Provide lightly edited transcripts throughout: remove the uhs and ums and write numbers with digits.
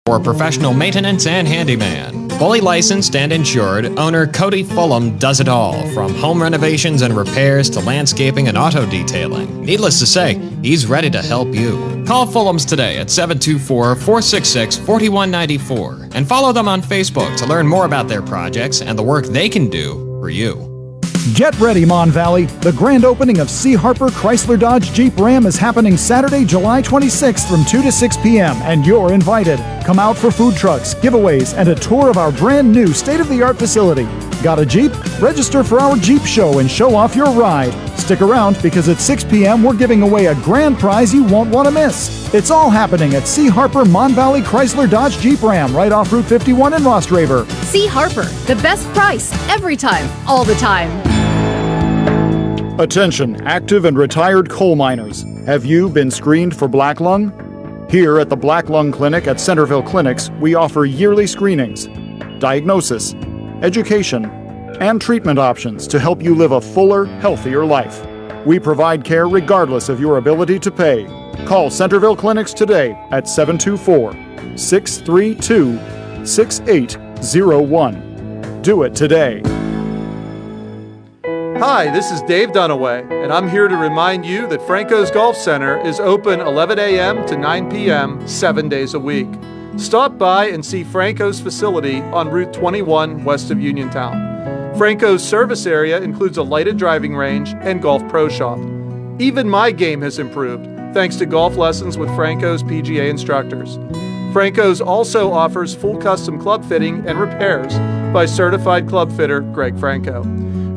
For professional maintenance and handyman. Fully licensed and insured, owner Cody Fulham does it all, from home renovations and repairs to landscaping and auto detailing. Needless to say, he's ready to help you. Call Fulham's today at 724-466-4194 and follow them on Facebook to learn more about their projects and the work they can do for you. Get ready, Mon Valley. The grand opening of C. Harper Chrysler Dodge Jeep Ram is happening Saturday, July 26th from 2 to 6 p.m., and you're invited. Come out for food trucks, giveaways, and a tour of our brand new state-of-the-art facility. Got a Jeep? Register for our Jeep show and show off your ride. Stick around because at 6 p.m. we're giving away a grand prize you won't want to miss. It's all happening at C. Harper Mon Valley Chrysler Dodge Jeep Ram right off Route 51 in Rostraver. C. Harper, the best price every time, all the time. Attention, active and retired coal miners. Have you been screened for black lung? Here at the Black Lung Clinic at Centerville Clinics, we offer yearly screenings, diagnosis, education, and treatment options to help you live a fuller, healthier life. We provide care regardless of your ability to pay. Call Centerville Clinics today at 724-632-6801. Do it today. Hi, this is Dave Dunaway, and I'm here to remind you that Franco's Golf Center is open 11 a.m. to 9 p.m. 7 days a week. Stop by and see Franco's facility on Route 21 west of Uniontown. Franco's service area includes a lighted driving range and golf pro shop. Even my game has improved thanks to golf lessons with Franco's PGA instructors. Franco's also offers full custom club fitting and repairs by certified club fitter Greg Franco.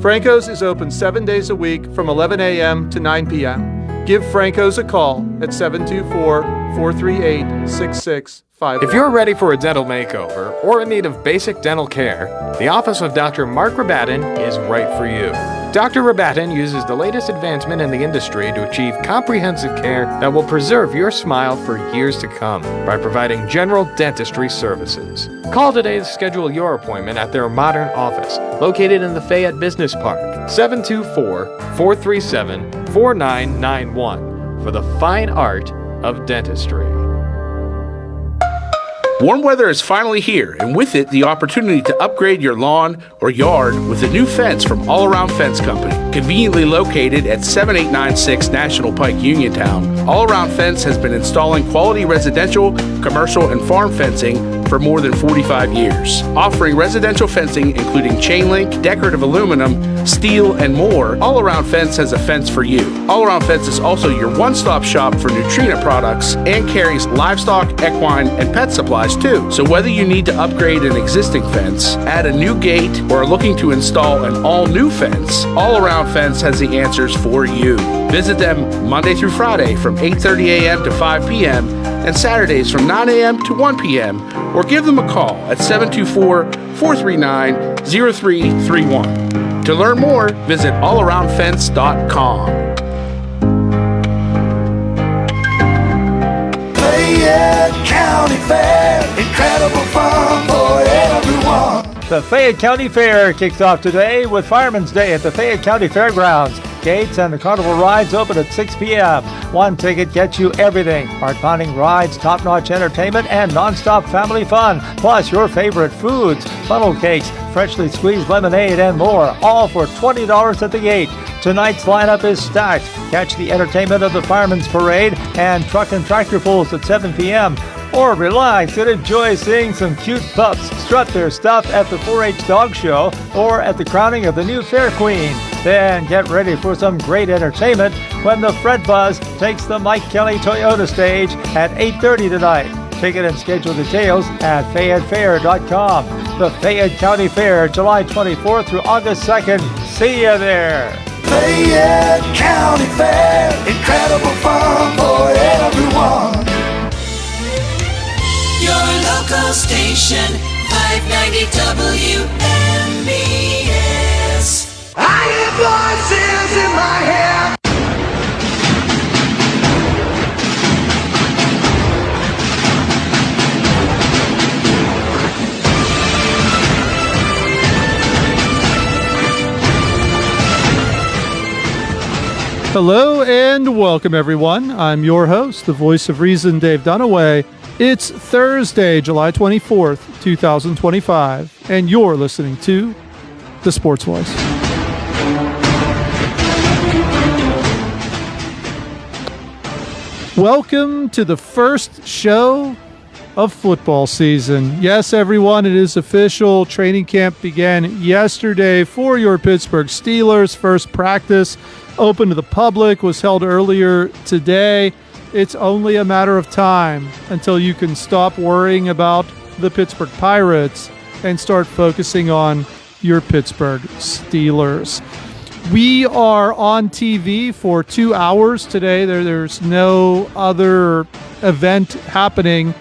Franco's is open 7 days a week from 11 a.m. to 9 p.m. Give Franco's a call at 724-438-6651. If you're ready for a dental makeover or in need of basic dental care, the office of Dr. Mark Rabatin is right for you. Dr. Rabatin uses the latest advancement in the industry to achieve comprehensive care that will preserve your smile for years to come by providing general dentistry services. Call today to schedule your appointment at their modern office located in the Fayette Business Park, 724-437-4991 for the fine art of dentistry. Warm weather is finally here, and with it, the opportunity to upgrade your lawn or yard with a new fence from All Around Fence Company. Conveniently located at 7896 National Pike, Uniontown, All Around Fence has been installing quality residential, commercial, and farm fencing for more than 45 years. Offering residential fencing including chain link, decorative aluminum, steel, and more, All Around Fence has a fence for you. All Around Fence is also your one-stop shop for Nutrena products and carries livestock, equine, and pet supplies too. So whether you need to upgrade an existing fence, add a new gate, or are looking to install an all-new fence, All Around Fence has the answers for you. Visit them Monday through Friday from 8:30 a.m. to 5 p.m. and Saturdays from 9 a.m. to 1 p.m. or give them a call at 724-439-0331. To learn more, visit allaroundfence.com. Fayette County Fair, incredible fun for everyone. The Fayette County Fair kicks off today with Fireman's Day at the Fayette County Fairgrounds. Gates and the carnival rides open at 6 p.m. One ticket gets you everything. Heart-pounding rides, top-notch entertainment, and non-stop family fun. Plus your favorite foods, funnel cakes, freshly squeezed lemonade, and more. All for $20 at the gate. Tonight's lineup is stacked. Catch the entertainment of the Fireman's Parade and truck and tractor pulls at 7 p.m. Or relax and enjoy seeing some cute pups strut their stuff at the 4-H Dog Show or at the crowning of the new Fair Queen. Then get ready for some great entertainment when the Fred Buzz takes the Mike Kelly Toyota stage at 8:30 tonight. Ticket and schedule details at FayetteFair.com. The Fayette County Fair, July 24th through August 2nd. See you there. Fayette County Fair, incredible fun for everyone. Your local station, 590 WMBS. I hear voices in my head. Hello and welcome everyone. I'm your host, the voice of reason, Dave Dunaway. It's Thursday, July 24th, 2025, and you're listening to The Sports Voice. Welcome to the first show of football season. Yes, everyone, it is official. Training camp began yesterday for your Pittsburgh Steelers. First practice open to the public was held earlier today. It's only a matter of time until you can stop worrying about the Pittsburgh Pirates and start focusing on your Pittsburgh Steelers. We are on TV for 2 hours today. There's no other event happening.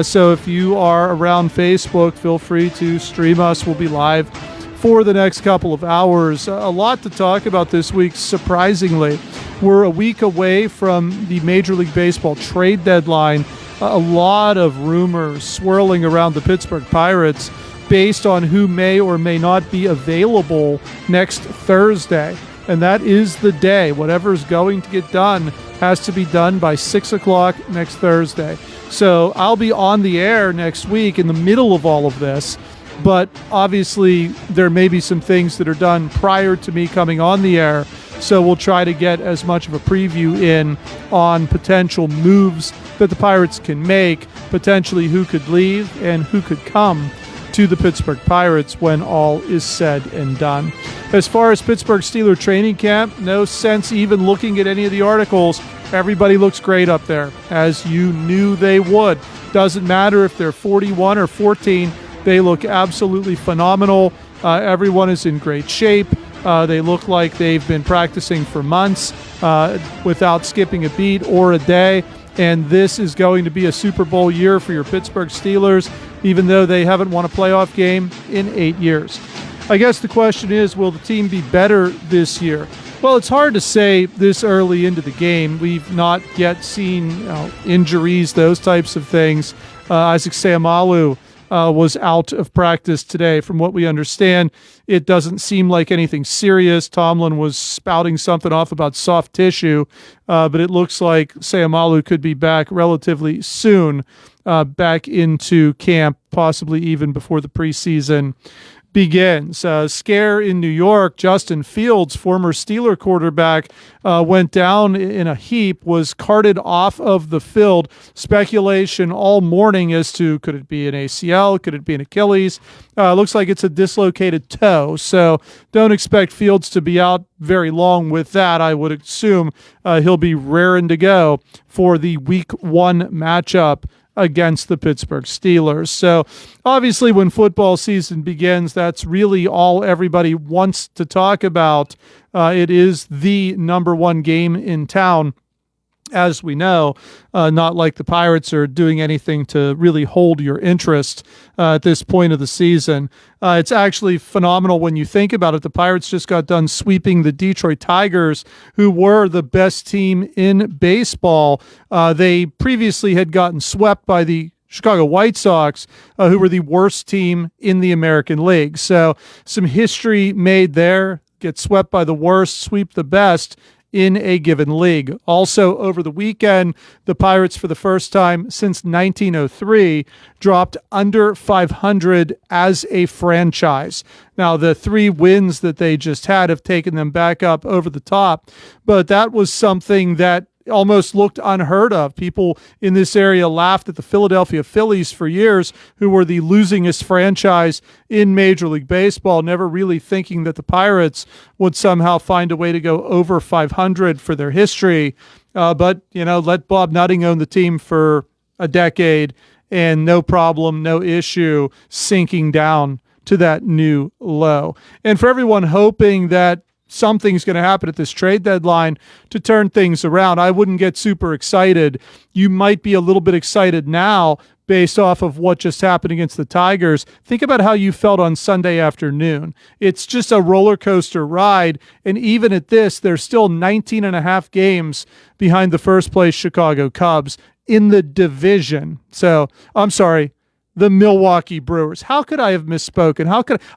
So if you are around Facebook, feel free to stream us. We'll be live for the next couple of hours. A lot to talk about this week, surprisingly. We're a week away from the Major League Baseball trade deadline. A lot of rumors swirling around the Pittsburgh Pirates based on who may or may not be available next Thursday. And that is the day. Whatever's going to get done has to be done by 6 o'clock next Thursday. So I'll be on the air next week in the middle of all of this. But obviously, there may be some things that are done prior to me coming on the air. So we'll try to get as much of a preview in on potential moves that the Pirates can make, potentially who could leave and who could come to the Pittsburgh Pirates when all is said and done. As far as Pittsburgh Steelers training camp, no sense even looking at any of the articles. Everybody looks great up there, as you knew they would. Doesn't matter if they're 41 or 14. They look absolutely phenomenal. Everyone is in great shape. They look like they've been practicing for months without skipping a beat or a day. And this is going to be a Super Bowl year for your Pittsburgh Steelers, even though they haven't won a playoff game in 8 years. I guess the question is, will the team be better this year? Well, it's hard to say this early into the game. We've not yet seen injuries, those types of things. Isaac Seumalo was out of practice today. From what we understand, it doesn't seem like anything serious. Tomlin was spouting something off about soft tissue, but it looks like Seumalo could be back relatively soon, back into camp, possibly even before the preseason begins. Scare in New York. Justin Fields, former Steeler quarterback, went down in a heap, was carted off of the field. Speculation all morning as to, could it be an ACL? Could it be an Achilles? Looks like it's a dislocated toe. So don't expect Fields to be out very long with that. I would assume he'll be raring to go for the Week 1 matchup against the Pittsburgh Steelers. So obviously when football season begins, that's really all everybody wants to talk about. It is the number one game in town, as we know. Not like the Pirates are doing anything to really hold your interest at this point of the season. It's actually phenomenal when you think about it. The Pirates just got done sweeping the Detroit Tigers, who were the best team in baseball. They previously had gotten swept by the Chicago White Sox, who were the worst team in the American League. So some history made there. Get swept by the worst, sweep the best in a given league. Also, over the weekend, the Pirates, for the first time since 1903, dropped under 500 as a franchise. Now, the 3 wins that they just had have taken them back up over the top, but that was something that almost looked unheard of. People in this area laughed at the Philadelphia Phillies for years, who were the losingest franchise in Major League Baseball, never really thinking that the Pirates would somehow find a way to go over 500 for their history. But, let Bob Nutting own the team for a decade and no problem, no issue, sinking down to that new low. And for everyone hoping that something's going to happen at this trade deadline to turn things around, I wouldn't get super excited. You might be a little bit excited now based off of what just happened against the Tigers. Think about how you felt on Sunday afternoon. It's just a roller coaster ride. And even at this, they're still 19 and a half games behind the first place Chicago Cubs in the division. So I'm sorry, the Milwaukee Brewers. How could I have misspoken?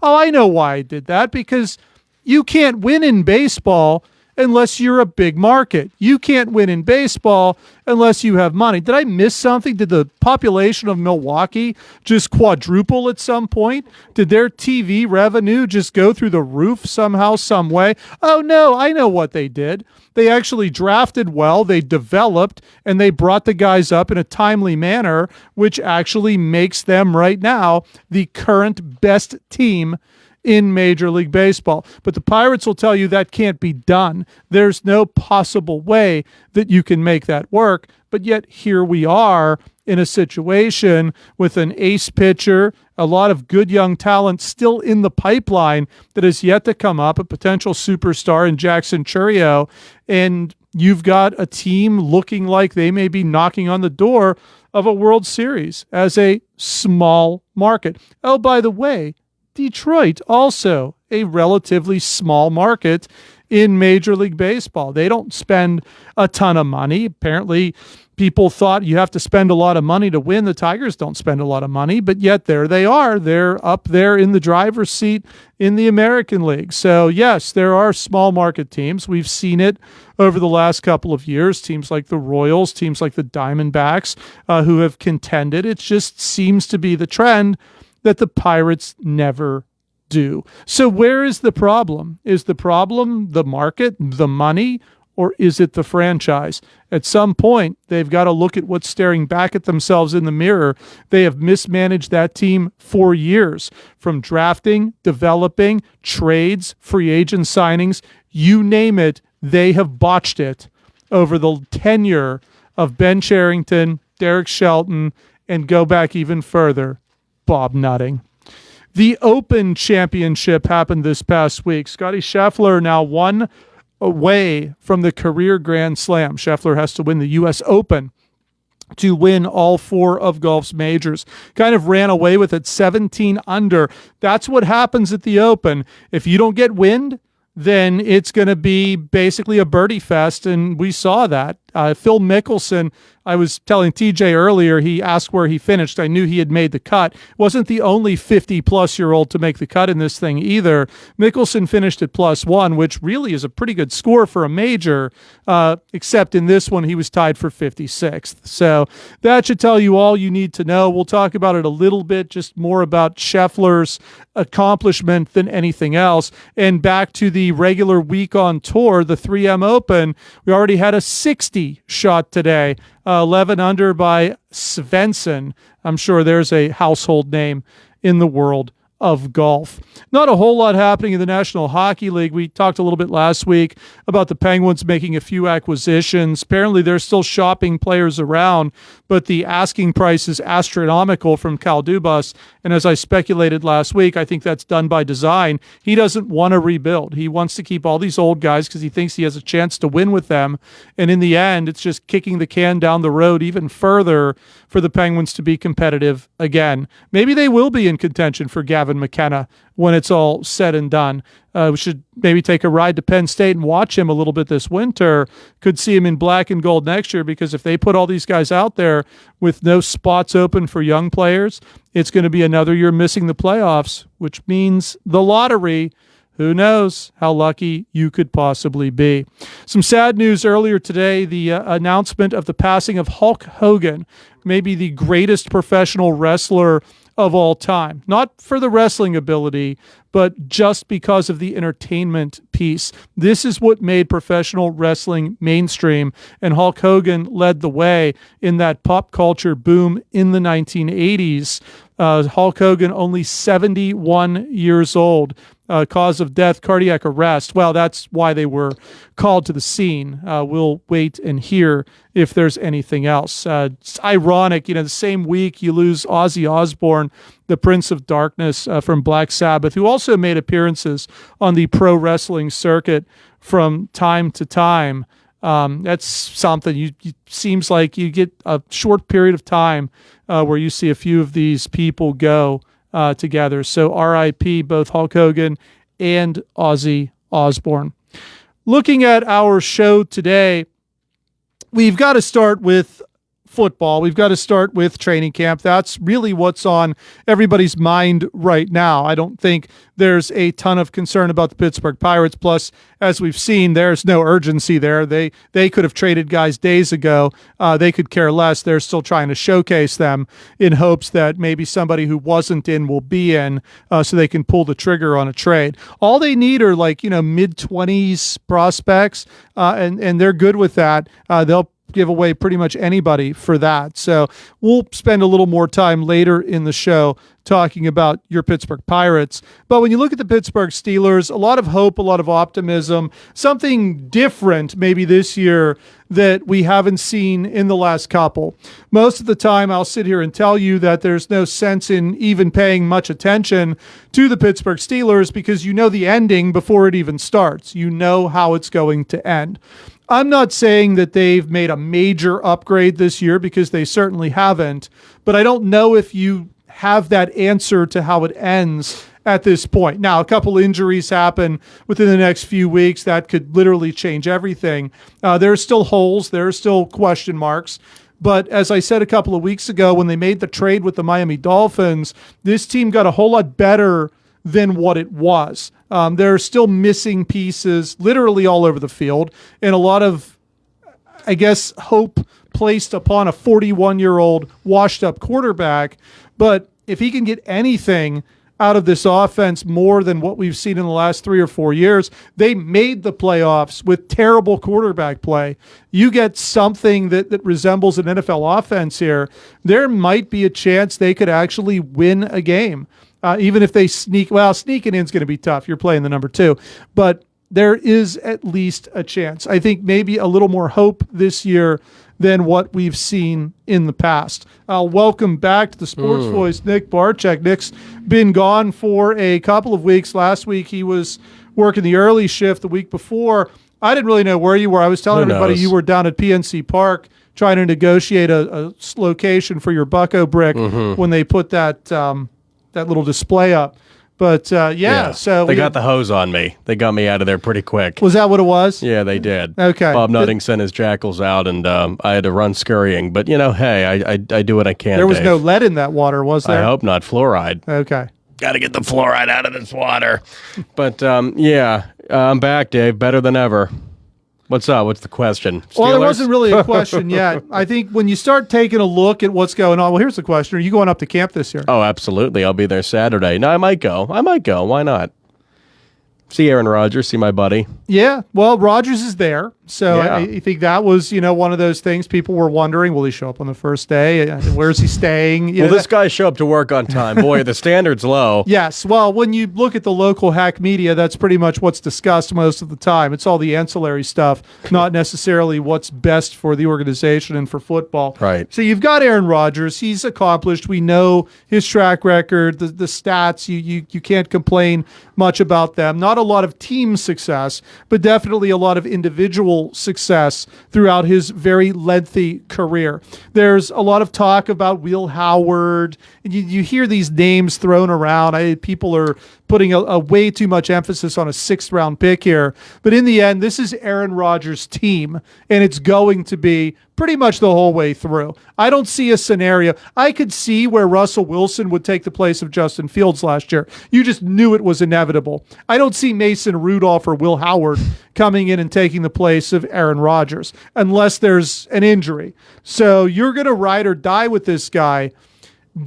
I know why I did that, because you can't win in baseball unless you're a big market. You can't win in baseball unless you have money. Did I miss something? Did the population of Milwaukee just quadruple at some point? Did their TV revenue just go through the roof somehow, some way? Oh, no, I know what they did. They actually drafted well, they developed, and they brought the guys up in a timely manner, which actually makes them right now the current best team in Major League Baseball. But the Pirates will tell you that can't be done. There's no possible way that you can make that work. But yet here we are in a situation with an ace pitcher, a lot of good young talent still in the pipeline that is yet to come up, a potential superstar in Jackson Chourio, and you've got a team looking like they may be knocking on the door of a World Series as a small market. Oh, by the way, Detroit, also a relatively small market in Major League Baseball. They don't spend a ton of money. Apparently, people thought you have to spend a lot of money to win. The Tigers don't spend a lot of money, but yet there they are. They're up there in the driver's seat in the American League. So, yes, there are small market teams. We've seen it over the last couple of years. Teams like the Royals, teams like the Diamondbacks who have contended. It just seems to be the trend that the Pirates never do. So where is the problem? Is the problem the market, the money, or is it the franchise? At some point, they've got to look at what's staring back at themselves in the mirror. They have mismanaged that team for years, from drafting, developing, trades, free agent signings, you name it, they have botched it over the tenure of Ben Cherington, Derek Shelton, and go back even further, Bob Nutting. The Open Championship happened this past week. Scottie Scheffler now one away from the career Grand Slam. Scheffler has to win the U.S. Open to win all four of golf's majors. Kind of ran away with it, 17 under. That's what happens at the Open. If you don't get wind, then it's going to be basically a birdie fest, and we saw that. Phil Mickelson, I was telling TJ earlier, he asked where he finished. I knew he had made the cut. Wasn't the only 50-plus-year-old to make the cut in this thing either. Mickelson finished at +1, which really is a pretty good score for a major, except in this one he was tied for 56th. So that should tell you all you need to know. We'll talk about it a little bit, just more about Scheffler's accomplishment than anything else. And back to the regular week on tour, the 3M Open, we already had a 60 shot today, 11 under by Svensson. I'm sure there's a household name in the world of golf. Not a whole lot happening in the National Hockey League. We talked a little bit last week about the Penguins making a few acquisitions. Apparently they're still shopping players around, but the asking price is astronomical from Cal Dubas. And as I speculated last week, I think that's done by design. He doesn't want to rebuild. He wants to keep all these old guys because he thinks he has a chance to win with them. And in the end, it's just kicking the can down the road even further for the Penguins to be competitive again. Maybe they will be in contention for Gavin McKenna when it's all said and done. We should maybe take a ride to Penn State and watch him a little bit this winter. Could see him in black and gold next year, because if they put all these guys out there with no spots open for young players, it's going to be another year missing the playoffs, which means the lottery. Who knows how lucky you could possibly be. Some sad news earlier today, the announcement of the passing of Hulk Hogan, maybe the greatest professional wrestler of all time. Not for the wrestling ability, but just because of the entertainment piece. This is what made professional wrestling mainstream, and Hulk Hogan led the way in that pop culture boom in the 1980s. Hulk Hogan, only 71 years old. Cause of death, cardiac arrest. Well, that's why they were called to the scene. We'll wait and hear if there's anything else. It's ironic, the same week you lose Ozzy Osbourne, the Prince of Darkness from Black Sabbath, who also made appearances on the pro wrestling circuit from time to time. That's something. It seems like you get a short period of time where you see a few of these people go together. So RIP both Hulk Hogan and Ozzy Osbourne. Looking at our show today, we've got to start with football. We've got to start with training camp. That's really what's on everybody's mind right now. I don't think there's a ton of concern about the Pittsburgh Pirates. Plus, as we've seen, there's no urgency there. They could have traded guys days ago. They could care less. They're still trying to showcase them in hopes that maybe somebody who wasn't in will be in, so they can pull the trigger on a trade. All they need are mid-20s prospects, and they're good with that. They'll give away pretty much anybody for that. So we'll spend a little more time later in the show talking about your Pittsburgh Pirates. But when you look at the Pittsburgh Steelers, a lot of hope, a lot of optimism, something different maybe this year that we haven't seen in the last couple. Most of the time, I'll sit here and tell you that there's no sense in even paying much attention to the Pittsburgh Steelers because you know the ending before it even starts. You know how it's going to end. I'm not saying that they've made a major upgrade this year because they certainly haven't, but I don't know if you have that answer to how it ends at this point. Now, a couple injuries happen within the next few weeks that could literally change everything. There are still holes. There are still question marks. But as I said a couple of weeks ago, when they made the trade with the Miami Dolphins, this team got a whole lot better than what it was. There are still missing pieces literally all over the field, and a lot of, I guess, hope placed upon a 41-year-old washed-up quarterback. But if he can get anything out of this offense more than what we've seen in the last 3 or 4 years, they made the playoffs with terrible quarterback play. You get something that resembles an NFL offense here, there might be a chance they could actually win a game. Even if they sneaking in is going to be tough. You're playing the number 2. But there is at least a chance. I think maybe a little more hope this year than what we've seen in the past. I'll welcome back to the Sports Voice Nick Barczyk. Nick's been gone for a couple of weeks. Last week he was working the early shift. The week before, I didn't really know where you were. I was telling everybody you were down at PNC Park trying to negotiate a location for your Bucko brick when they put that little display up. But, so... They got the hose on me. They got me out of there pretty quick. Was that what it was? Yeah, they did. Okay. Bob Nutting sent his jackals out, and I had to run scurrying. But, hey, I do what I can, There was Dave. no lead in that water, was there? I hope not. Fluoride. Okay. Got to get the fluoride out of this water. But, I'm back, Dave. Better than ever. What's up? What's the question? Steelers? Well, there wasn't really a question yet. I think when you start taking a look at what's going on, well, here's the question. Are you going up to camp this year? Oh, absolutely. I'll be there Saturday. No, I might go. Why not? See Aaron Rodgers, see my buddy. Yeah, well, Rodgers is there. So Yeah. I think that was, one of those things people were wondering, will he show up on the first day? Where's he staying? Will this guy show up to work on time? Boy, the standard's low. Yes. Well, when you look at the local hack media, that's pretty much what's discussed most of the time. It's all the ancillary stuff, not necessarily what's best for the organization and for football. Right. So you've got Aaron Rodgers. He's accomplished. We know his track record, the stats. You can't complain much about them. Not a lot of team success, but definitely a lot of individual success throughout his very lengthy career. There's a lot of talk about Will Howard. You hear these names thrown around. People are putting a way too much emphasis on a 6th-round pick here. But in the end, this is Aaron Rodgers' team, and it's going to be pretty much the whole way through. I don't see a scenario. I could see where Russell Wilson would take the place of Justin Fields last year. You just knew it was inevitable. I don't see Mason Rudolph or Will Howard coming in and taking the place of Aaron Rodgers unless there's an injury. So you're going to ride or die with this guy.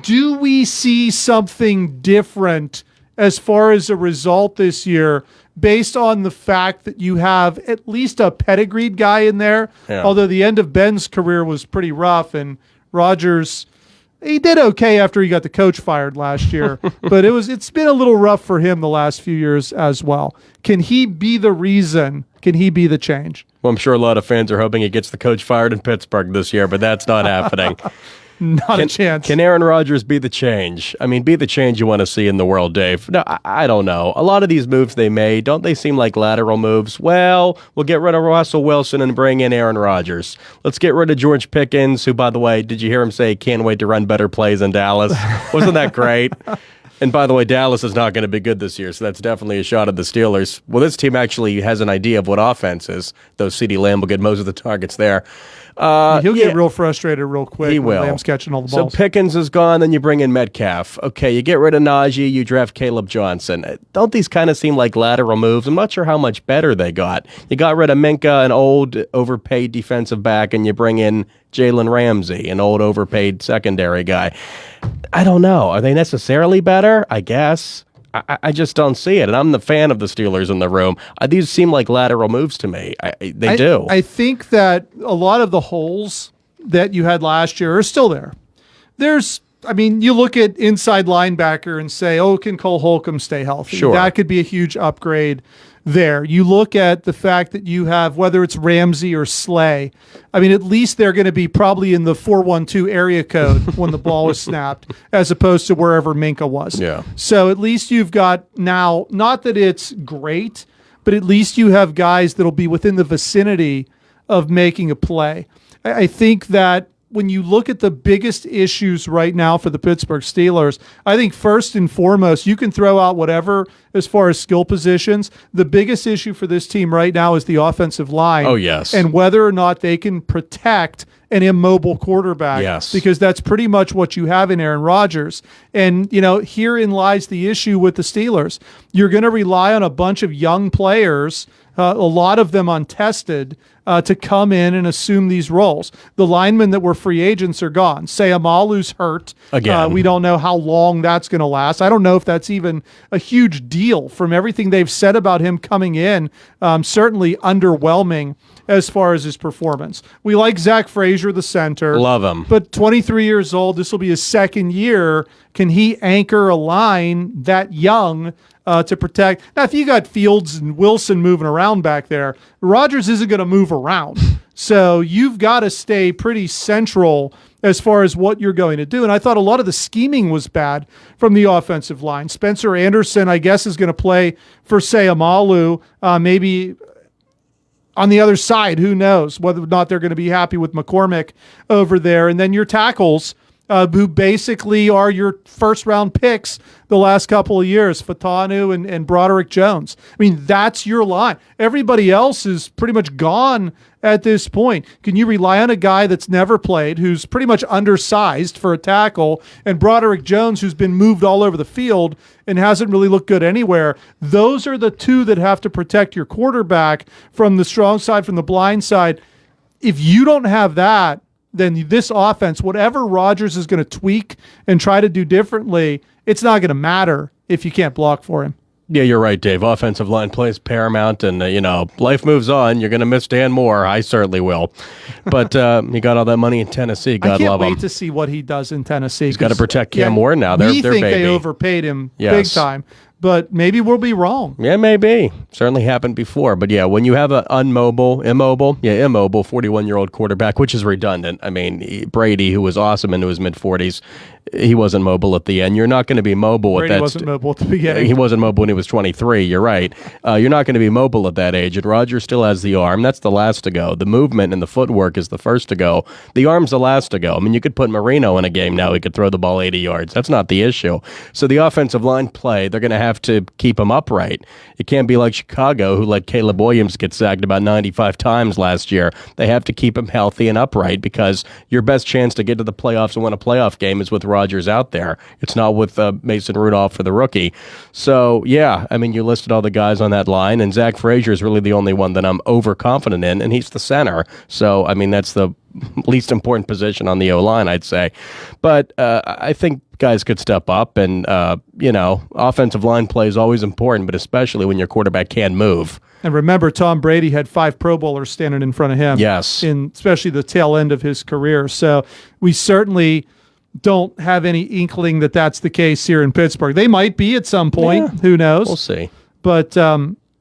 Do we see something different as far as a result this year based on the fact that you have at least a pedigreed guy in there? Yeah. Although the end of Ben's career was pretty rough, and Rodgers, he did okay after he got the coach fired last year, but it's been a little rough for him the last few years as well. Can he be the reason? Can he be the change? Well, I'm sure a lot of fans are hoping he gets the coach fired in Pittsburgh this year, but that's not happening. Not a chance. Can Aaron Rodgers be the change? I mean, be the change you want to see in the world, Dave. No, I don't know. A lot of these moves they made, don't they seem like lateral moves? Well, we'll get rid of Russell Wilson and bring in Aaron Rodgers. Let's get rid of George Pickens, who, by the way, did you hear him say, can't wait to run better plays in Dallas? Wasn't that great? And by the way, Dallas is not going to be good this year, so that's definitely a shot at the Steelers. Well, this team actually has an idea of what offense is, though CeeDee Lamb will get most of the targets there. He'll get real frustrated real quick He when will. Lamb's catching all the So balls. Pickens is gone, then you bring in Metcalf. Okay, you get rid of Najee, you draft Caleb Johnson. Don't these kind of seem like lateral moves? I'm not sure how much better they got. You got rid of Minka, an old overpaid defensive back, and you bring in Jalen Ramsey, an old overpaid secondary guy. I don't know. Are they necessarily better? I guess. I just don't see it. And I'm the fan of the Steelers in the room. These seem like lateral moves to me. They do. I think that a lot of the holes that you had last year are still there. You look at inside linebacker and say, can Cole Holcomb stay healthy? Sure. That could be a huge upgrade there. You look at the fact that you have, whether it's Ramsey or Slay, at least they're going to be probably in the 412 area code when the ball is snapped, as opposed to wherever Minka was. Yeah. So at least you've got now, not that it's great, but at least you have guys that'll be within the vicinity of making a play. I think that when you look at the biggest issues right now for the Pittsburgh Steelers, I think first and foremost, you can throw out whatever as far as skill positions. The biggest issue for this team right now is the offensive line. Oh, yes. And whether or not they can protect an immobile quarterback. Yes. Because that's pretty much what you have in Aaron Rodgers. And, herein lies the issue with the Steelers. You're going to rely on a bunch of young players, a lot of them untested, to come in and assume these roles. The linemen that were free agents are gone. Sayamalu's hurt. Again. We don't know how long that's going to last. I don't know if that's even a huge deal from everything they've said about him coming in. Certainly underwhelming as far as his performance. We like Zach Frazier, the center. Love him. But 23 years old, this will be his second year. Can he anchor a line that young to protect? Now, if you got Fields and Wilson moving around back there, Rodgers isn't going to move around. So you've got to stay pretty central as far as what you're going to do. And I thought a lot of the scheming was bad from the offensive line. Spencer Anderson, I guess, is going to play for Sayamalu, maybe on the other side. Who knows whether or not they're going to be happy with McCormick over there. And then your tackles, who basically are your first-round picks the last couple of years, Fatanu and Broderick Jones. That's your line. Everybody else is pretty much gone at this point. Can you rely on a guy that's never played, who's pretty much undersized for a tackle, and Broderick Jones, who's been moved all over the field and hasn't really looked good anywhere? Those are the two that have to protect your quarterback from the strong side, from the blind side. If you don't have that, then this offense, whatever Rodgers is going to tweak and try to do differently, it's not going to matter if you can't block for him. Yeah, you're right, Dave. Offensive line plays paramount, and, life moves on. You're going to miss Dan Moore. I certainly will. But he got all that money in Tennessee. God love him. I can't wait to see what he does in Tennessee. He's got to protect Cam Ward now. We Their think baby. they overpaid him big Yes. time, but maybe we'll be wrong. Yeah, maybe. Certainly happened before. But yeah, when you have an immobile 41-year-old quarterback, which is redundant. Brady, who was awesome into his mid-40s, he wasn't mobile at the end. You're not going to be mobile Brady at that. wasn't mobile at the beginning. He wasn't mobile when he was 23. You're right. You're not going to be mobile at that age. And Rodgers still has the arm. That's the last to go. The movement and the footwork is the first to go. The arm's the last to go. You could put Marino in a game now. He could throw the ball 80 yards. That's not the issue. So the offensive line play, they're going to have to keep him upright. It can't be like Chicago, who let Caleb Williams get sacked about 95 times last year. They have to keep him healthy and upright, because your best chance to get to the playoffs and win a playoff game is with Rodgers out there. It's not with Mason Rudolph for the rookie. So, yeah, you listed all the guys on that line, and Zach Frazier is really the only one that I'm overconfident in, and he's the center. So, that's the least important position on the O-line, I'd say. But I think guys could step up, and, offensive line play is always important, but especially when your quarterback can move. And remember, Tom Brady had 5 Pro Bowlers standing in front of him. Yes. In especially the tail end of his career. So we certainly don't have any inkling that that's the case here in Pittsburgh. They might be at some point. Yeah. Who knows? We'll see. But,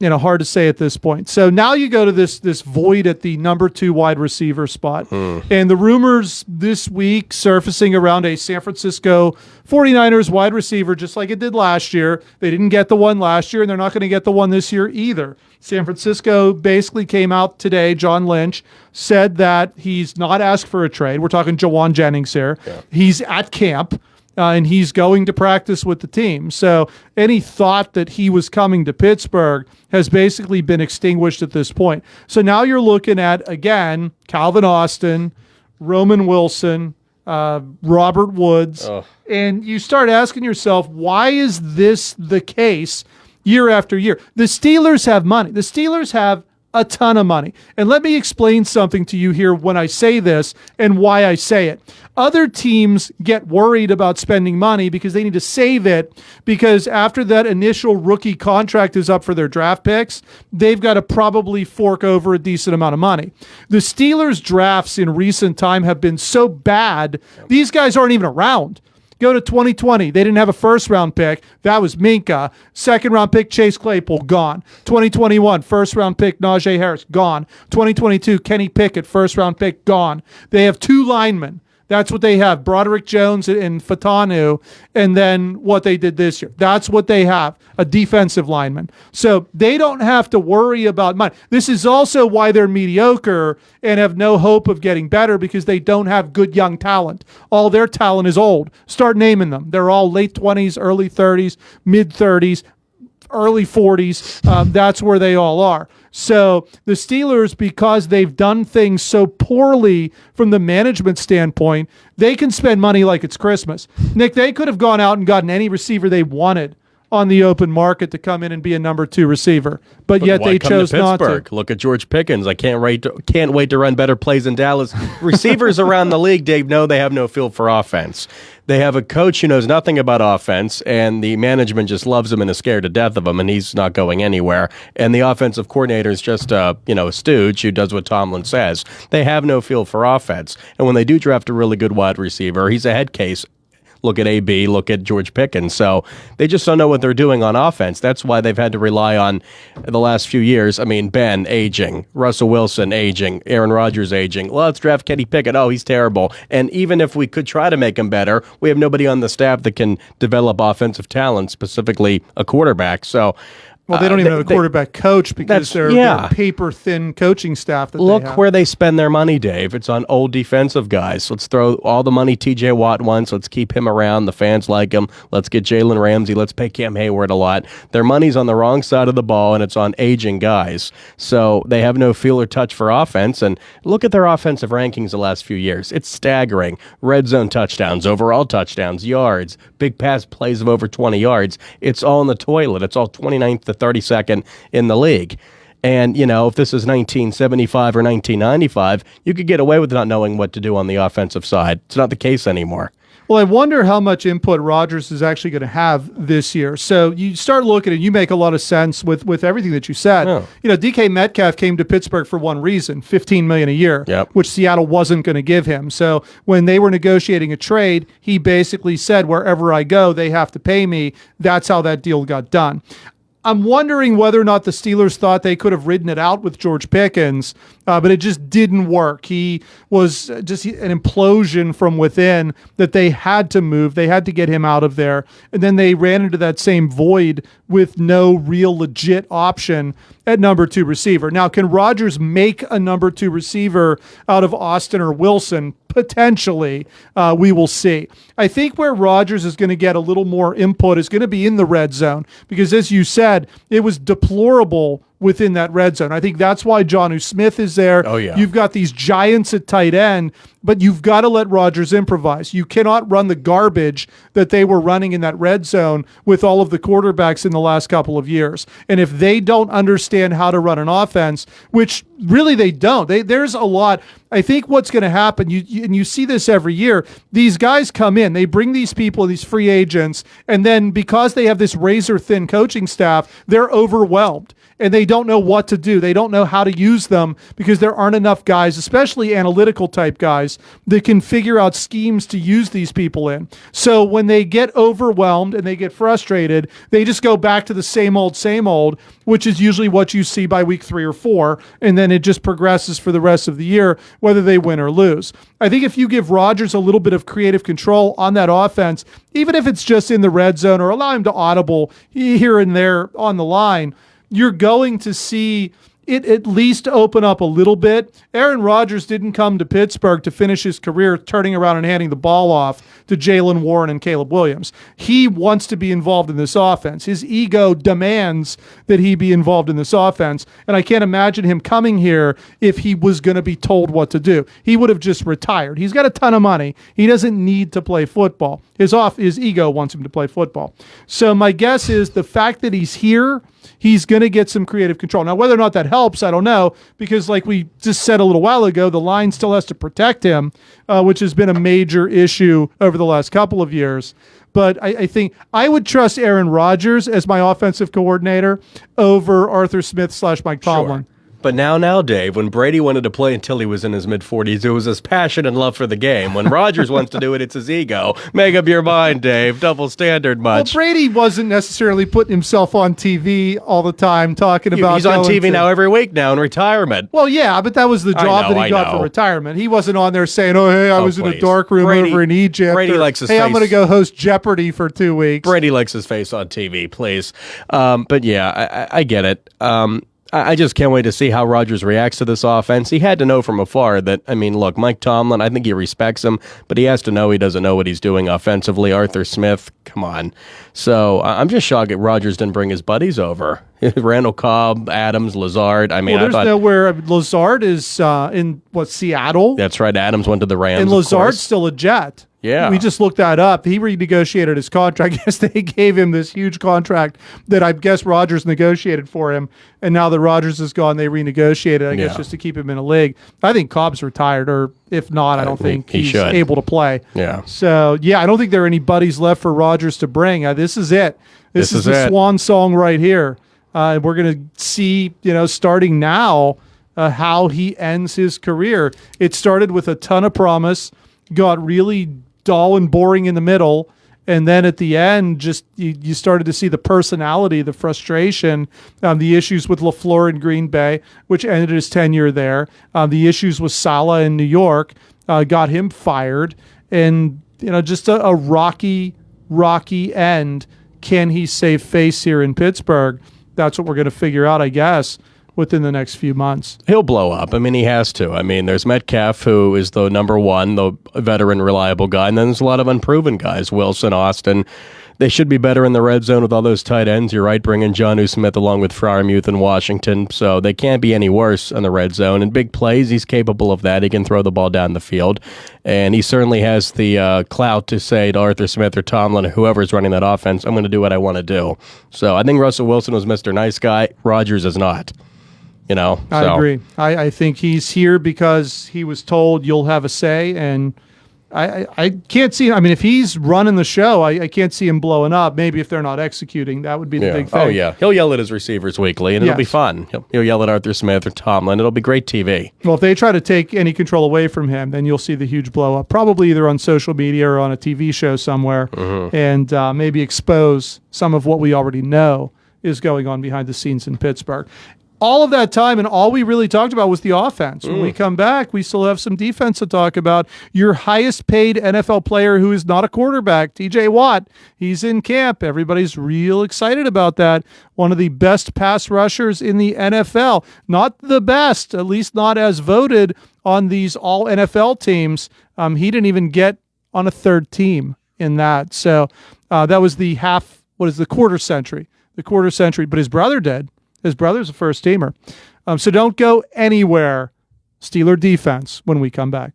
hard to say at this point. So now you go to this void at the number 2 wide receiver spot. And the rumors this week surfacing around a San Francisco 49ers wide receiver, just like it did last year. They didn't get the one last year, and they're not going to get the one this year either. San Francisco basically came out today, John Lynch, said that he's not asked for a trade. We're talking Jawan Jennings here. Yeah. He's at camp. and he's going to practice with the team. So any thought that he was coming to Pittsburgh has basically been extinguished at this point. So now you're looking at, again, Calvin Austin, Roman Wilson, Robert Woods, and you start asking yourself, why is this the case year after year? The Steelers have money. The Steelers have a ton of money. And let me explain something to you here when I say this and why I say it. Other teams get worried about spending money because they need to save it, because after that initial rookie contract is up for their draft picks, they've got to probably fork over a decent amount of money. The Steelers' drafts in recent time have been so bad, these guys aren't even around. Go to 2020. They didn't have a first-round pick. That was Minka. Second-round pick, Chase Claypool, gone. 2021, first-round pick, Najee Harris, gone. 2022, Kenny Pickett, first-round pick, gone. They have 2 linemen. That's what they have, Broderick Jones and Fatanu, and then what they did this year. That's what they have, a defensive lineman. So they don't have to worry about money. This is also why they're mediocre and have no hope of getting better, because they don't have good young talent. All their talent is old. Start naming them. They're all late 20s, early 30s, mid 30s, early 40s. That's where they all are. So the Steelers, because they've done things so poorly from the management standpoint, they can spend money like it's Christmas. Nick, they could have gone out and gotten any receiver they wanted on the open market to come in and be a number 2 receiver, but yet they chose not to. Look at George Pickens. I can't wait to run better plays in Dallas. Receivers around the league, Dave, know they have no feel for offense. They have a coach who knows nothing about offense, and the management just loves him and is scared to death of him, and he's not going anywhere. And the offensive coordinator is just a stooge who does what Tomlin says. They have no feel for offense. And when they do draft a really good wide receiver, he's a head case. Look at AB, look at George Pickens. So they just don't know what they're doing on offense. That's why they've had to rely on the last few years. I mean, Ben aging, Russell Wilson aging, Aaron Rodgers aging. Well, let's draft Kenny Pickett. Oh, he's terrible. And even if we could try to make him better, we have nobody on the staff that can develop offensive talent, specifically a quarterback. So well, they don't even have a quarterback coach because they're paper-thin coaching staff that look they have. Where they spend their money, Dave. It's on old defensive guys. Let's throw all the money T.J. Watt wants. Let's keep him around. The fans like him. Let's get Jalen Ramsey. Let's pay Cam Hayward a lot. Their money's on the wrong side of the ball, and it's on aging guys. So they have no feel or touch for offense. And look at their offensive rankings the last few years. It's staggering. Red zone touchdowns, overall touchdowns, yards, big pass plays of over 20 yards. It's all in the toilet. It's all 29th to 32nd in the league. And, if this is 1975 or 1995, you could get away with not knowing what to do on the offensive side. It's not the case anymore. Well, I wonder how much input Rodgers is actually going to have this year. So you start looking, and you make a lot of sense with everything that you said. Oh. DK Metcalf came to Pittsburgh for one reason, $15 million a year, which Seattle wasn't going to give him. So when they were negotiating a trade, he basically said, wherever I go, they have to pay me. That's how that deal got done. I'm wondering whether or not the Steelers thought they could have ridden it out with George Pickens, but it just didn't work. He was just an implosion from within that they had to move. They had to get him out of there. And then they ran into that same void with no real legit option at number 2 receiver. Now, can Rodgers make a number 2 receiver out of Austin or Wilson? Potentially, we will see. I think where Rodgers is going to get a little more input is going to be in the red zone, because as you said, it was deplorable within that red zone. I think that's why Jonnu Smith is there. Oh, yeah. You've got these giants at tight end, but you've got to let Rodgers improvise. You cannot run the garbage that they were running in that red zone with all of the quarterbacks in the last couple of years. And if they don't understand how to run an offense, which really they don't, there's a lot. I think what's going to happen, and you see this every year, these guys come in, they bring these people, these free agents, and then because they have this razor-thin coaching staff, they're overwhelmed. And they don't know what to do. They don't know how to use them because there aren't enough guys, especially analytical type guys, that can figure out schemes to use these people in. So when they get overwhelmed and they get frustrated, they just go back to the same old, which is usually what you see by week 3 or 4. And then it just progresses for the rest of the year, whether they win or lose. I think if you give Rodgers a little bit of creative control on that offense, even if it's just in the red zone or allow him to audible here and there on the line, you're going to see it at least open up a little bit. Aaron Rodgers didn't come to Pittsburgh to finish his career turning around and handing the ball off to Jaylen Warren and Caleb Williams. He wants to be involved in this offense. His ego demands that he be involved in this offense, and I can't imagine him coming here if he was going to be told what to do. He would have just retired. He's got a ton of money. He doesn't need to play football. His ego wants him to play football. So my guess is the fact that he's here, he's going to get some creative control. Now, whether or not that helps, I don't know, because like we just said a little while ago, the line still has to protect him, which has been a major issue over the last couple of years. But I think I would trust Aaron Rodgers as my offensive coordinator over Arthur Smith / Mike Tomlin. Sure. But now, Dave, when Brady wanted to play until he was in his mid-40s, it was his passion and love for the game. When Rodgers wants to do it, it's his ego. Make up your mind, Dave. Double standard much. Well, Brady wasn't necessarily putting himself on TV all the time talking about... He's on TV now every week now in retirement. Well, yeah, but that was the job that he got for retirement. He wasn't on there saying, I was in a dark room over in Egypt. Brady likes his face. I'm going to go host Jeopardy for 2 weeks. Brady likes his face on TV, please. But yeah, I get it. I just can't wait to see how Rodgers reacts to this offense. He had to know from afar that, look, Mike Tomlin, I think he respects him, but he has to know he doesn't know what he's doing offensively. Arthur Smith, come on. So I'm just shocked that Rodgers didn't bring his buddies over. Randall Cobb, Adams, Lazard. There's nowhere. Lazard is in, Seattle? That's right. Adams went to the Rams, and Lazard's still a Jet. Yeah. We just looked that up. He renegotiated his contract. I guess they gave him this huge contract that I guess Rodgers negotiated for him. And now that Rodgers is gone, they renegotiated, I guess, just to keep him in a league. I think Cobb's retired, or if not, I don't think he's able to play. Yeah. So, I don't think there are any buddies left for Rodgers to bring. This is it. This is the swan song right here. We're going to see, starting now, how he ends his career. It started with a ton of promise, got really dull and boring in the middle, and then at the end, just you started to see the personality, the frustration, the issues with LaFleur in Green Bay, which ended his tenure there. The issues with Saleh in New York got him fired, and just a rocky end. Can he save face here in Pittsburgh? That's what we're going to figure out, I guess, within the next few months. He'll blow up. He has to. There's Metcalf, who is the number one, the veteran, reliable guy, and then there's a lot of unproven guys, Wilson, Austin. They should be better in the red zone with all those tight ends. You're right, bringing Jonnu Smith along with Freiermuth in Washington, so they can't be any worse in the red zone. In big plays, he's capable of that. He can throw the ball down the field, and he certainly has the clout to say to Arthur Smith or Tomlin or whoever's running that offense, I'm going to do what I want to do. So I think Russell Wilson was Mr. Nice Guy. Rodgers is not. I agree. I think he's here because he was told you'll have a say, and I can't see. If he's running the show, I can't see him blowing up. Maybe if they're not executing, that would be the big thing. Oh yeah, he'll yell at his receivers weekly, and it'll be fun. He'll yell at Arthur Smith or Tomlin. It'll be great TV. Well, if they try to take any control away from him, then you'll see the huge blow up. Probably either on social media or on a TV show somewhere, and maybe expose some of what we already know is going on behind the scenes in Pittsburgh. All of that time, and all we really talked about was the offense. When we come back, we still have some defense to talk about. Your highest paid NFL player who is not a quarterback, TJ Watt, he's in camp. Everybody's real excited about that. One of the best pass rushers in the NFL. Not the best, at least not as voted on these all NFL teams. He didn't even get on a third team in that. So that was the quarter century. But his brother did. His brother's a first teamer. So don't go anywhere. Steeler defense when we come back.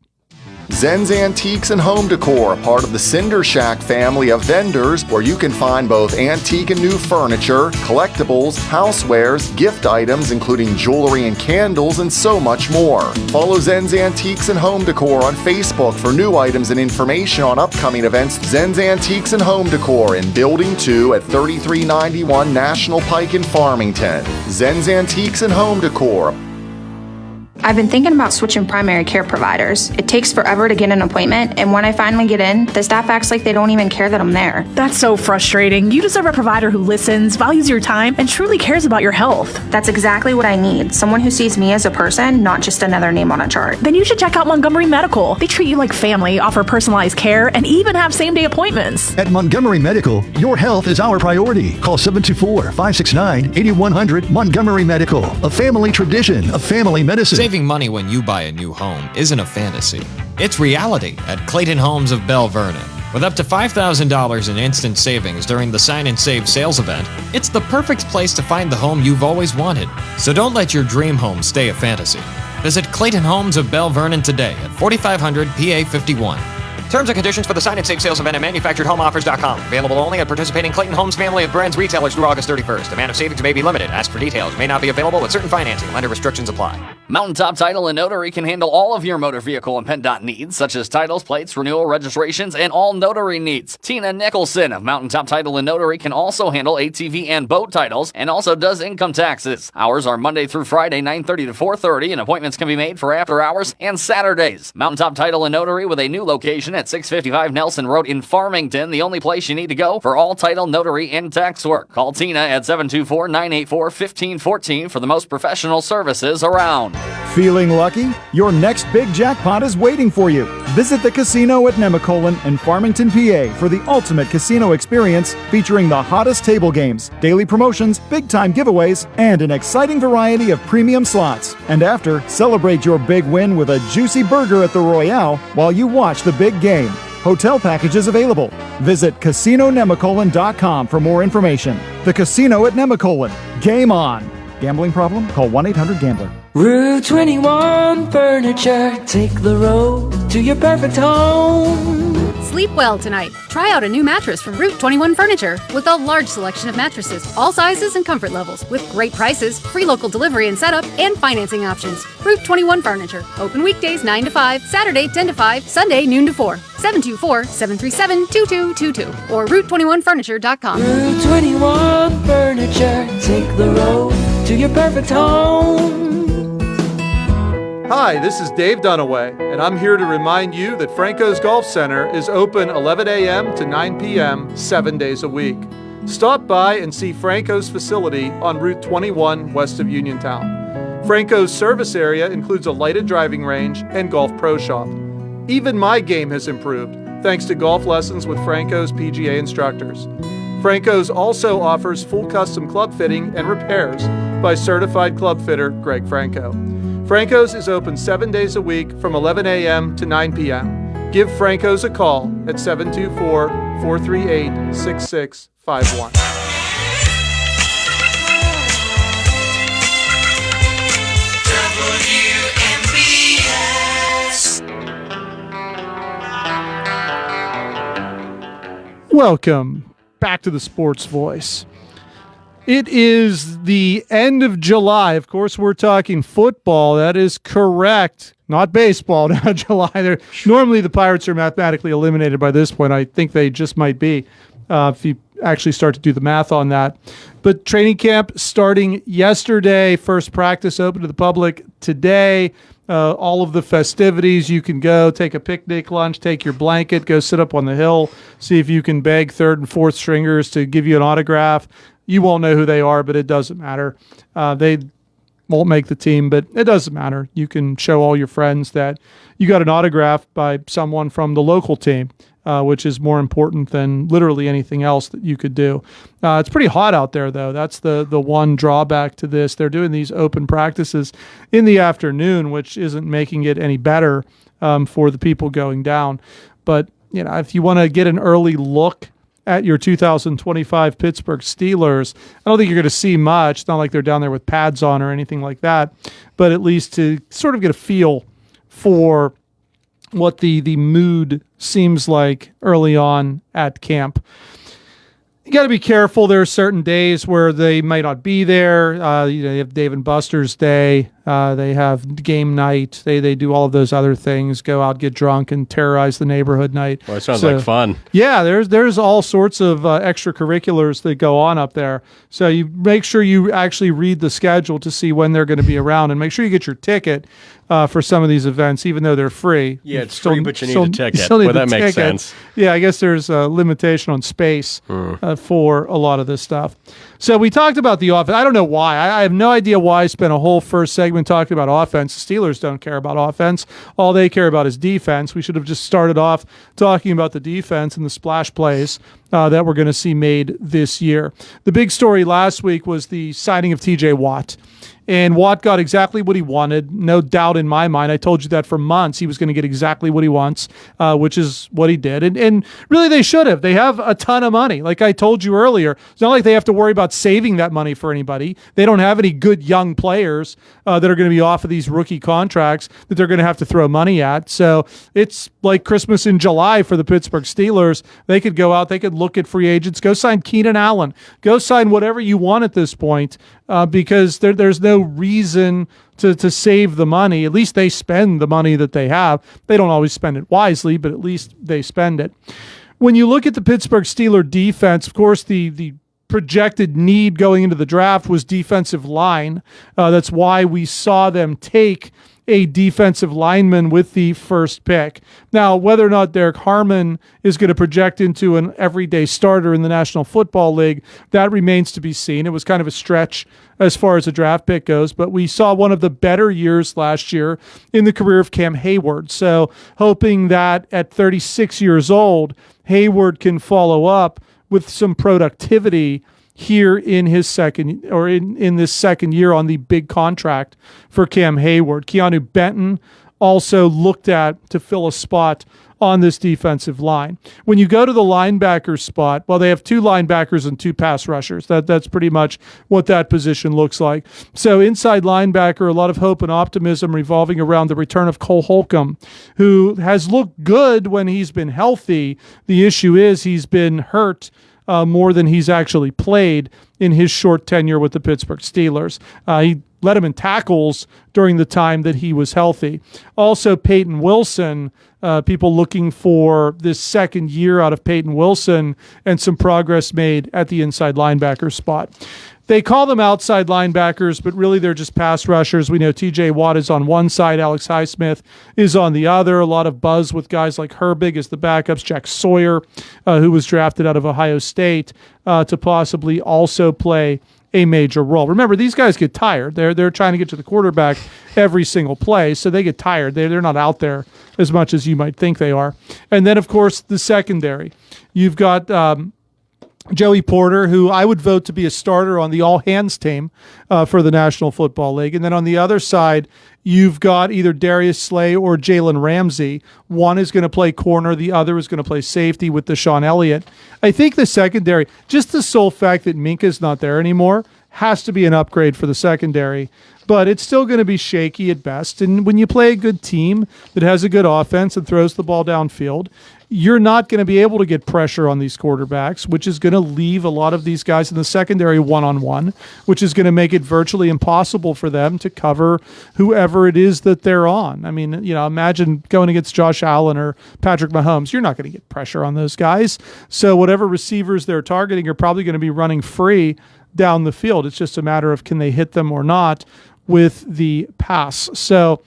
Zen's Antiques and Home Decor, part of the Cinder Shack family of vendors, where you can find both antique and new furniture, collectibles, housewares, gift items, including jewelry and candles, and so much more. Follow Zen's Antiques and Home Decor on Facebook for new items and information on upcoming events. Zen's Antiques and Home Decor in Building 2 at 3391 National Pike in Farmington. Zen's Antiques and Home Decor. I've been thinking about switching primary care providers. It takes forever to get an appointment, and when I finally get in, the staff acts like they don't even care that I'm there. That's so frustrating. You deserve a provider who listens, values your time, and truly cares about your health. That's exactly what I need. Someone who sees me as a person, not just another name on a chart. Then you should check out Montgomery Medical. They treat you like family, offer personalized care, and even have same-day appointments. At Montgomery Medical, your health is our priority. Call 724-569-8100 Montgomery Medical, a family tradition of family medicine. Saving money when you buy a new home isn't a fantasy. It's reality at Clayton Homes of Bell Vernon. With up to $5,000 in instant savings during the Sign and Save sales event, it's the perfect place to find the home you've always wanted. So don't let your dream home stay a fantasy. Visit Clayton Homes of Bell Vernon today at 4500 PA 51. Terms and conditions for the Sign and Save sales event at manufacturedhomeoffers.com. Available only at participating Clayton Homes family of brands retailers through August 31st. Amount of savings may be limited. Ask for details. May not be available with certain financing. Lender restrictions apply. Mountaintop Title and Notary can handle all of your motor vehicle and PennDOT needs, such as titles, plates, renewal, registrations, and all notary needs. Tina Nicholson of Mountaintop Title and Notary can also handle ATV and boat titles, and also does income taxes. Hours are Monday through Friday, 9:30 to 4:30, and appointments can be made for after hours and Saturdays. Mountaintop Title and Notary with a new location at 655 Nelson Road in Farmington, the only place you need to go for all title, notary, and tax work. Call Tina at 724-984-1514 for the most professional services around. Feeling lucky? Your next big jackpot is waiting for you. Visit the casino at Nemacolin in Farmington, PA for the ultimate casino experience featuring the hottest table games, daily promotions, big-time giveaways, and an exciting variety of premium slots. And after, celebrate your big win with a juicy burger at the Royale while you watch the big game. Hotel packages available. Visit CasinoNemacolin.com for more information. The Casino at Nemacolin. Game on. Gambling problem? Call 1-800-GAMBLER. Route 21 Furniture. Take the road to your perfect home. Sleep well tonight. Try out a new mattress from Route 21 Furniture with a large selection of mattresses, all sizes and comfort levels, with great prices, free local delivery and setup, and financing options. Route 21 Furniture. Open weekdays 9 to 5, Saturday 10 to 5, Sunday noon to 4. 724-737-2222 or Route21Furniture.com. Route 21 Furniture. Take the road to your perfect home. Hi, this is Dave Dunaway, and I'm here to remind you that Franco's Golf Center is open 11 a.m. to 9 p.m. 7 days a week. Stop by and see Franco's facility on Route 21 west of Uniontown. Franco's service area includes a lighted driving range and golf pro shop. Even my game has improved thanks to golf lessons with Franco's PGA instructors. Franco's also offers full custom club fitting and repairs by certified club fitter Greg Franco. Franco's is open 7 days a week from 11 a.m. to 9 p.m. Give Franco's a call at 724-438-6651. Welcome back to the Sports Voice. It is the end of July. Of course, we're talking football. That is correct. Not baseball. Now, July. Normally, the Pirates are mathematically eliminated by this point. I think they just might be if you actually start to do the math on that. But training camp starting yesterday. First practice open to the public today. All of the festivities. You can go take a picnic lunch, take your blanket, go sit up on the hill, see if you can beg third and fourth stringers to give you an autograph. You won't know who they are, but it doesn't matter. They won't make the team, but it doesn't matter. You can show all your friends that you got an autograph by someone from the local team, which is more important than literally anything else that you could do. It's pretty hot out there, though. That's the one drawback to this. They're doing these open practices in the afternoon, which isn't making it any better for the people going down. But if you want to get an early look at your 2025 Pittsburgh Steelers, I don't think you're going to see much. It's not like they're down there with pads on or anything like that, but at least to sort of get a feel for what the mood seems like early on at camp. You got to be careful. There are certain days where they might not be there. They have Dave and Buster's Day. They have game night. They do all of those other things. Go out, get drunk, and terrorize the neighborhood night. Well, it sounds like fun. Yeah, there's all sorts of extracurriculars that go on up there. So you make sure you actually read the schedule to see when they're going to be around, and make sure you get your ticket for some of these events, even though they're free. Yeah, it's free, but you need a ticket. Still need Well, that the makes ticket. sense. Yeah, I guess there's a limitation on space for a lot of this stuff. So we talked about the offense. I don't know why. I have no idea why I spent a whole first segment talking about offense. The Steelers don't care about offense. All they care about is defense. We should have just started off talking about the defense and the splash plays that we're going to see made this year. The big story last week was the signing of TJ Watt. And Watt got exactly what he wanted. No doubt in my mind. I told you that for months. He was going to get exactly what he wants, which is what he did. And really, they should have. They have a ton of money. Like I told you earlier, it's not like they have to worry about saving that money for anybody. They don't have any good young players that are going to be off of these rookie contracts that they're going to have to throw money at. So it's like Christmas in July for the Pittsburgh Steelers. They could go out. They could look at free agents. Go sign Keenan Allen. Go sign whatever you want at this point because there's no reason to save the money. At least they spend the money that they have. They don't always spend it wisely, but at least they spend it. When you look at the Pittsburgh Steelers defense, of course, the projected need going into the draft was defensive line. That's why we saw them take a defensive lineman with the first pick. Now, whether or not Derek Harmon is going to project into an everyday starter in the National Football League, that remains to be seen. It was kind of a stretch as far as the draft pick goes, but we saw one of the better years last year in the career of Cam Hayward. So hoping that at 36 years old, Hayward can follow up with some productivity here in his second or in this second year on the big contract for Cam Hayward. Keanu Benton also looked at to fill a spot on this defensive line. When you go to the linebacker spot, well, they have 2 linebackers and 2 pass rushers. That's pretty much what that position looks like. So inside linebacker, a lot of hope and optimism revolving around the return of Cole Holcomb, who has looked good when he's been healthy. The issue is he's been hurt more than he's actually played in his short tenure with the Pittsburgh Steelers. He led him in tackles during the time that he was healthy. Also, Peyton Wilson, people looking for this second year out of Peyton Wilson and some progress made at the inside linebacker spot. They call them outside linebackers, but really they're just pass rushers. We know TJ Watt is on one side, Alex Highsmith is on the other. A lot of buzz with guys like Herbig as the backups, Jack Sawyer, who was drafted out of Ohio State, to possibly also play a major role. Remember, these guys get tired. They're trying to get to the quarterback every single play, so they get tired. They're not out there as much as you might think they are. And then, of course, the secondary. You've got Joey Porter, who I would vote to be a starter on the all-hands team for the National Football League. And then on the other side, you've got either Darius Slay or Jalen Ramsey. One is going to play corner. The other is going to play safety with Deshaun Elliott. I think the secondary, just the sole fact that Minka's not there anymore, has to be an upgrade for the secondary. But it's still going to be shaky at best. And when you play a good team that has a good offense and throws the ball downfield, you're not going to be able to get pressure on these quarterbacks, which is going to leave a lot of these guys in the secondary one-on-one, which is going to make it virtually impossible for them to cover whoever it is that they're on. I mean, imagine going against Josh Allen or Patrick Mahomes. You're not going to get pressure on those guys. So whatever receivers they're targeting are probably going to be running free down the field. It's just a matter of can they hit them or not with the pass. So,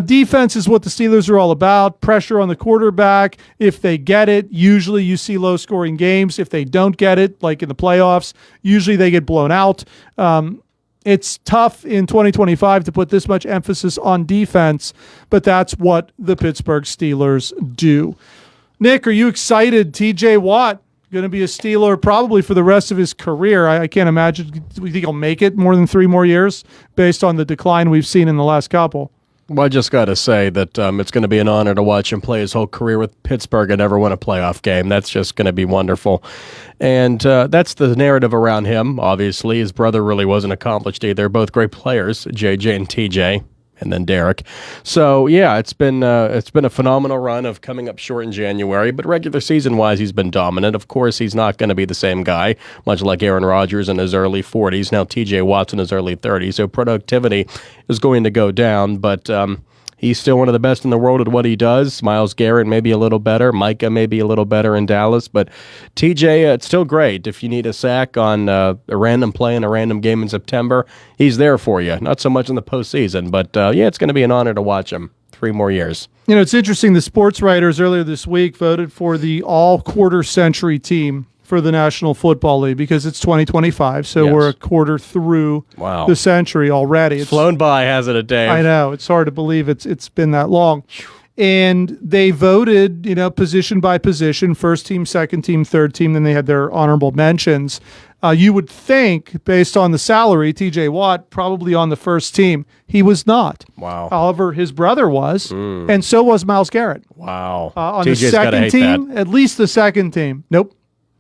defense is what the Steelers are all about. Pressure on the quarterback. If they get it, usually you see low-scoring games. If they don't get it, like in the playoffs, usually they get blown out. It's tough in 2025 to put this much emphasis on defense, but that's what the Pittsburgh Steelers do. Nick, are you excited? TJ Watt going to be a Steeler probably for the rest of his career. I can't imagine. Do we think he'll make it more than 3 more years based on the decline we've seen in the last couple? Well, I just got to say that it's going to be an honor to watch him play his whole career with Pittsburgh and never win a playoff game. That's just going to be wonderful. And that's the narrative around him, obviously. His brother really wasn't accomplished either. Both great players, JJ and TJ. And then Derek. So yeah, it's been a phenomenal run of coming up short in January, but regular season wise, he's been dominant. Of course, he's not going to be the same guy, much like Aaron Rodgers in his early 40s. Now TJ Watt's in his early 30s, so productivity is going to go down. But He's still one of the best in the world at what he does. Myles Garrett maybe a little better. Micah maybe a little better in Dallas. But TJ, it's still great. If you need a sack on a random play in a random game in September, he's there for you. Not so much in the postseason, but it's going to be an honor to watch him 3 more years. It's interesting. The sports writers earlier this week voted for the all-quarter century team for the National Football League because it's 2025, so we're a quarter through the century already. It's flown by, hasn't it, Dave? I know. It's hard to believe it's been that long. And they voted, position by position, first team, second team, third team, then they had their honorable mentions. You would think, based on the salary, TJ Watt probably on the first team. He was not. Wow. However, his brother was, and so was Myles Garrett. Wow. On TJ's the second team, at least the second team. Nope.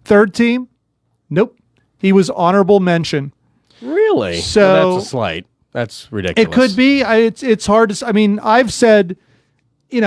Third team? Nope. He was honorable mention. Really? So well, that's a slight. That's ridiculous. It could be. It's hard to. I mean, I've said,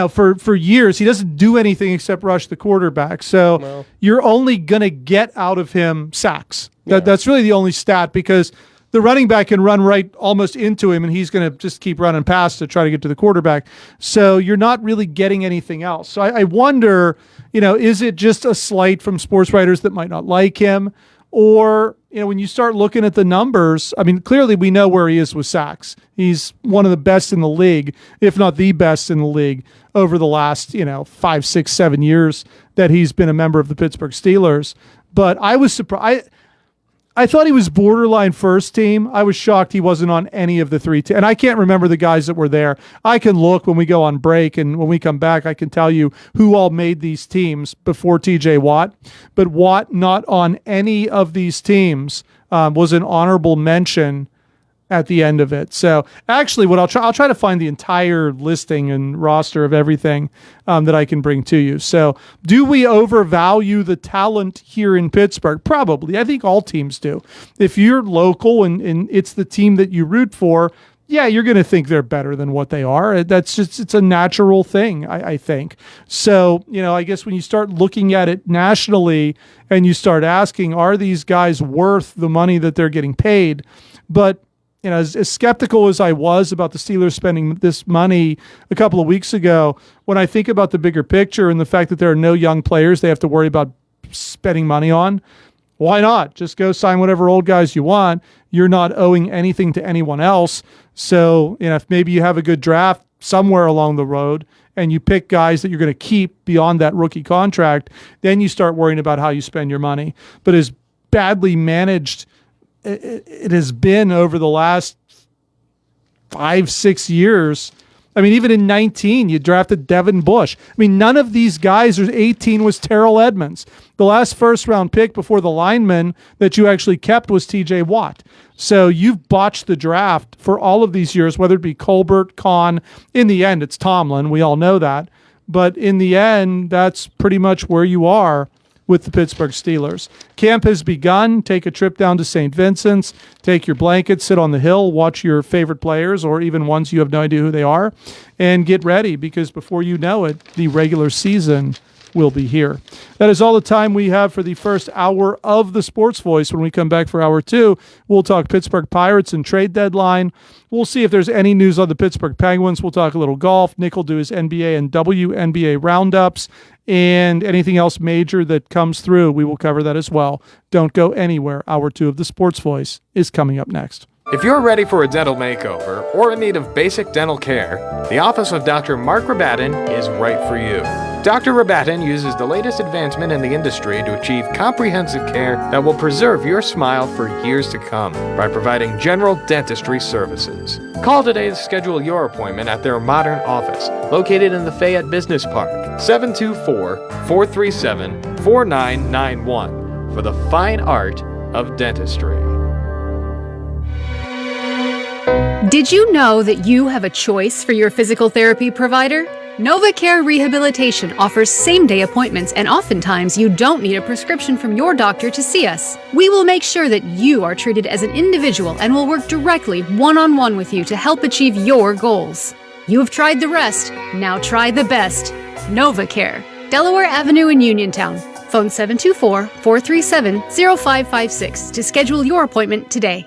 for years he doesn't do anything except rush the quarterback. So you're only gonna get out of him sacks. That's really the only stat because the running back can run right almost into him, and he's gonna just keep running past to try to get to the quarterback. So you're not really getting anything else. So I wonder. Is it just a slight from sports writers that might not like him? Or, when you start looking at the numbers, I mean, clearly we know where he is with sacks. He's one of the best in the league, if not the best in the league over the last, 5, 6, 7 years that he's been a member of the Pittsburgh Steelers. But I was surprised. I thought he was borderline first team. I was shocked he wasn't on any of the 3 teams. And I can't remember the guys that were there. I can look when we go on break, and when we come back, I can tell you who all made these teams before TJ Watt. But Watt not on any of these teams was an honorable mention at the end of it. So actually what I'll try to find the entire listing and roster of everything that I can bring to you. So do we overvalue the talent here in Pittsburgh? Probably. I think all teams do. If you're local and it's the team that you root for, you're going to think they're better than what they are. It's a natural thing, I think. So, I guess when you start looking at it nationally and you start asking, are these guys worth the money that they're getting paid? But as skeptical as I was about the Steelers spending this money a couple of weeks ago, when I think about the bigger picture and the fact that there are no young players they have to worry about spending money on, why not? Just go sign whatever old guys you want. You're not owing anything to anyone else. So, if maybe you have a good draft somewhere along the road and you pick guys that you're going to keep beyond that rookie contract, then you start worrying about how you spend your money. But as badly managed it has been over the last 5-6 years. I mean, even in 19, you drafted Devin Bush. I mean, none of these guys, 18 was Terrell Edmonds. The last first-round pick before the lineman that you actually kept was TJ Watt. So you've botched the draft for all of these years, whether it be Colbert, Kahn. In the end, it's Tomlin. We all know that. But in the end, that's pretty much where you are with the Pittsburgh Steelers. Camp has begun. Take a trip down to St. Vincent's. Take your blanket, sit on the hill, watch your favorite players, or even ones you have no idea who they are, and get ready, because before you know it, the regular season will be here. That is all the time we have for the first hour of the Sports Voice. When we come back for hour two, we'll talk Pittsburgh Pirates and trade deadline. We'll see if there's any news on the Pittsburgh Penguins. We'll talk a little golf. Nick will do his NBA and WNBA roundups, and anything else major that comes through, we will cover that as well. Don't go anywhere. Hour two of the Sports Voice is coming up next. If you're ready for a dental makeover or in need of basic dental care, the office of Dr. Mark Rabatin is right for you. Dr. Rabatin uses the latest advancement in the industry to achieve comprehensive care that will preserve your smile for years to come by providing general dentistry services. Call today to schedule your appointment at their modern office located in the Fayette Business Park, 724-437-4991 for the fine art of dentistry. Did you know that you have a choice for your physical therapy provider? NovaCare Rehabilitation offers same-day appointments, and oftentimes you don't need a prescription from your doctor to see us. We will make sure that you are treated as an individual and will work directly one-on-one with you to help achieve your goals. You have tried the rest, now try the best. NovaCare, Delaware Avenue in Uniontown. Phone 724-437-0556 to schedule your appointment today.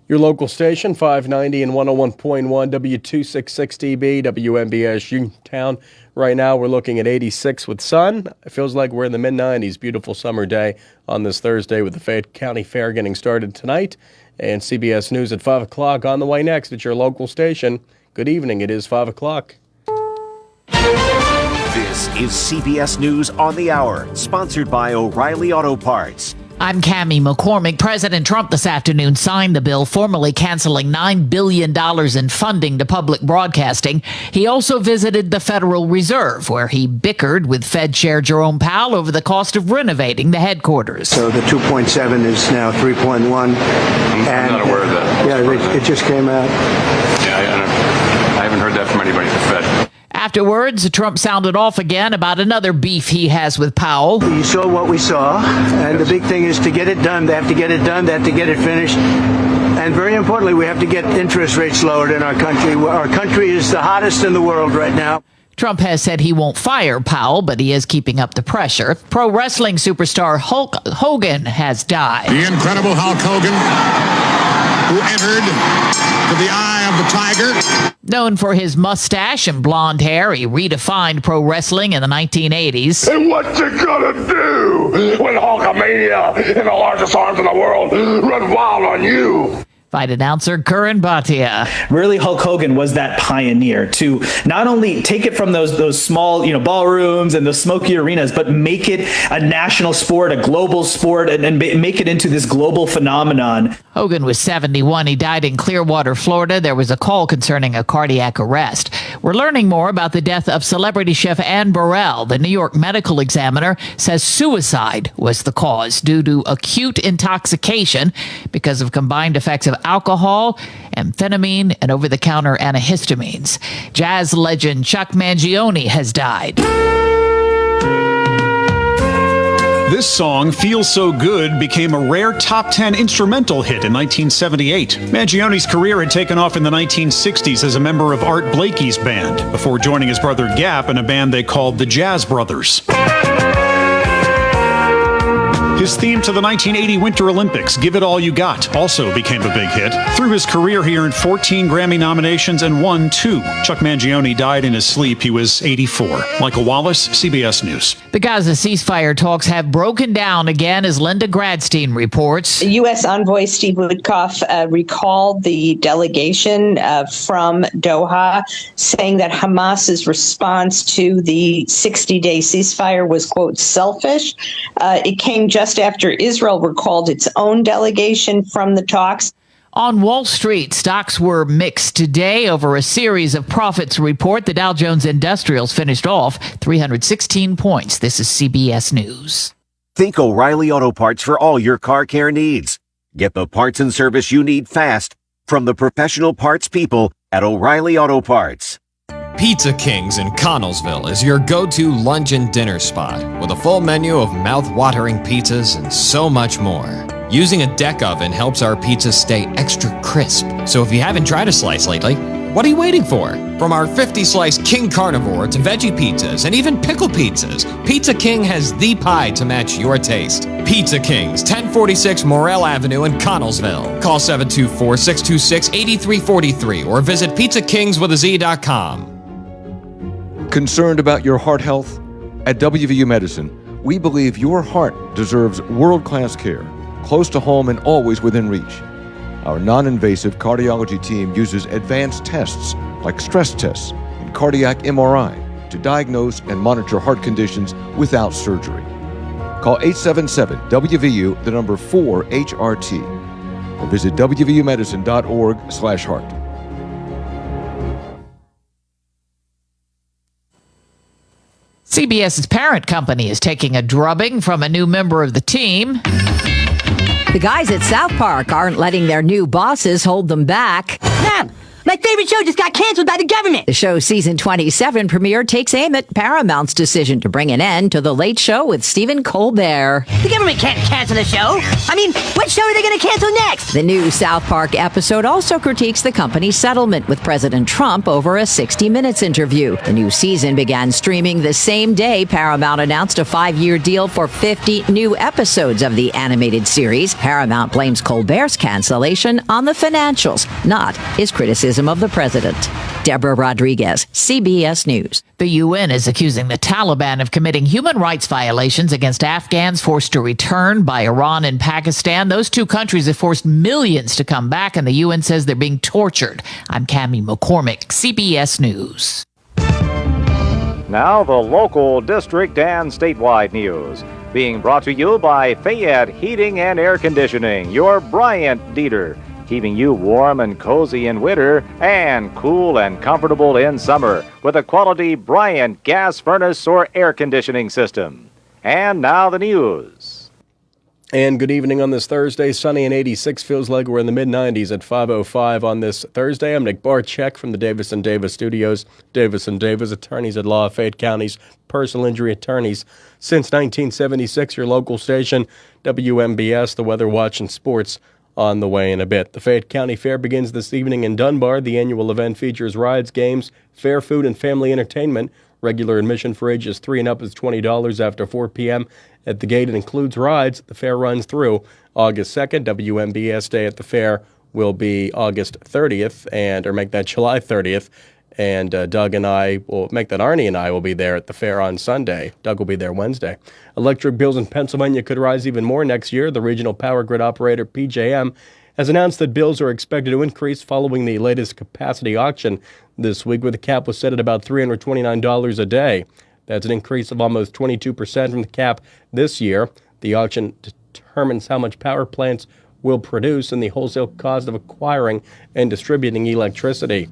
Your local station, 590 and 101.1 W266DB, WMBS Uniontown. Right now, we're looking at 86 with sun. It feels like we're in the mid-90s. Beautiful summer day on this Thursday with the Fayette County Fair getting started tonight. And CBS News at 5 o'clock on the way next at your local station. Good evening. It is 5 o'clock. This is CBS News on the Hour, sponsored by O'Reilly Auto Parts. I'm Cammie McCormick. President Trump this afternoon signed the bill formally canceling $9 billion in funding to public broadcasting. He also visited the Federal Reserve, where he bickered with Fed Chair Jerome Powell over the cost of renovating the headquarters. So the 2.7 is now 3.1. I'm not aware of that. Yeah, it just came out. Yeah, I haven't heard that from anybody at the Fed. Afterwards, Trump sounded off again about another beef he has with Powell. You saw what we saw, and the big thing is to get it done. They have to get it done. They have to get it finished. And very importantly, we have to get interest rates lowered in our country. Our country is the hottest in the world right now. Trump has said he won't fire Powell, but he is keeping up the pressure. Pro wrestling superstar Hulk Hogan has died. The incredible Hulk Hogan, who entered to the Eye of the Tiger. Known for his mustache and blonde hair, he redefined pro wrestling in the 1980s. And what you gonna do when Hulkamania and the largest arms in the world run wild on you? Fight announcer Curran Bhatia. Really, Hulk Hogan was that pioneer to not only take it from those small, ballrooms and those smoky arenas, but make it a national sport, a global sport, and make it into this global phenomenon. Hogan was 71. He died in Clearwater, Florida. There was a call concerning a cardiac arrest. We're learning more about the death of celebrity chef Anne Burrell. The New York Medical Examiner says suicide was the cause due to acute intoxication because of combined effects of alcohol, amphetamine, and over-the-counter antihistamines. Jazz legend Chuck Mangione has died. This song, Feels So Good, became a rare top 10 instrumental hit in 1978. Mangione's career had taken off in the 1960s as a member of Art Blakey's band, before joining his brother Gap in a band they called the Jazz Brothers. His theme to the 1980 Winter Olympics, Give It All You Got, also became a big hit. Through his career, he earned 14 Grammy nominations and won 2. Chuck Mangione died in his sleep. He was 84. Michael Wallace, CBS News. The Gaza ceasefire talks have broken down again, as Linda Gradstein reports. U.S. Envoy Steve Witkoff recalled the delegation from Doha, saying that Hamas's response to the 60-day ceasefire was, quote, selfish. It came just after Israel recalled its own delegation from the talks. On Wall Street, stocks were mixed today over a series of profits report. The Dow Jones Industrials finished off 316 points. This is CBS News. Think O'Reilly Auto Parts for all your car care needs. Get the parts and service you need fast from the professional parts people at O'Reilly Auto Parts. Pizza Kings in Connellsville is your go-to lunch and dinner spot with a full menu of mouth-watering pizzas and so much more. Using a deck oven helps our pizzas stay extra crisp. So if you haven't tried a slice lately, what are you waiting for? From our 50-slice King Carnivore to veggie pizzas and even pickle pizzas, Pizza King has the pie to match your taste. Pizza Kings, 1046 Morrell Avenue in Connellsville. Call 724-626-8343 or visit pizzakingswithaz.com. Concerned about your heart health? At WVU Medicine, we believe your heart deserves world-class care, close to home and always within reach. Our non-invasive cardiology team uses advanced tests like stress tests and cardiac MRI to diagnose and monitor heart conditions without surgery. Call 877-WVU, the number 4HRT, or visit wvumedicine.org/heart. CBS's parent company is taking a drubbing from a new member of the team. The guys at South Park aren't letting their new bosses hold them back. Mom, My favorite show just got canceled by the government. The show's season 27 premiere takes aim at Paramount's decision to bring an end to The Late Show with Stephen Colbert. The government can't cancel the show. I mean, what show are they going to cancel next? The new South Park episode also critiques the company's settlement with President Trump over a 60 Minutes interview. The new season began streaming the same day Paramount announced a 5-year deal for 50 new episodes of the animated series. Paramount blames Colbert's cancellation on the financials, not his criticism of the president. Deborah Rodriguez, CBS News. The UN is accusing the Taliban of committing human rights violations against Afghans forced to return by Iran and Pakistan. Those two countries have forced millions to come back, and the UN says they're being tortured. I'm Cammie McCormick, CBS News. Now the local, district, and statewide news. Being brought to you by Fayette Heating and Air Conditioning, your Bryant Dieter. Keeping you warm and cozy in winter and cool and comfortable in summer with a quality Bryant gas furnace or air conditioning system. And now the news. And good evening on this Thursday. Sunny and 86. Feels like we're in the mid-90s at 5:05 on this Thursday. I'm Nick Barczyk from the Davis & Davis Studios. Davis & Davis, attorneys at law of Fayette County's personal injury attorneys. Since 1976, your local station, WMBS, the Weather Watch and Sports on the way in a bit. The Fayette County Fair begins this evening in Dunbar. The annual event features rides, games, fair food, and family entertainment. Regular admission for ages 3 and up is $20 after 4 p.m. At the gate, it includes rides. The fair runs through August 2nd. WMBS Day at the fair will be August 30th, or make that July 30th. And Doug and I will make that Arnie and I will be there at the fair on Sunday. Doug will be there Wednesday. Electric bills in Pennsylvania could rise even more next year. The regional power grid operator, PJM, has announced that bills are expected to increase following the latest capacity auction this week, where the cap was set at about $329 a day. That's an increase of almost 22% from the cap this year. The auction determines how much power plants will produce and the wholesale cost of acquiring and distributing electricity.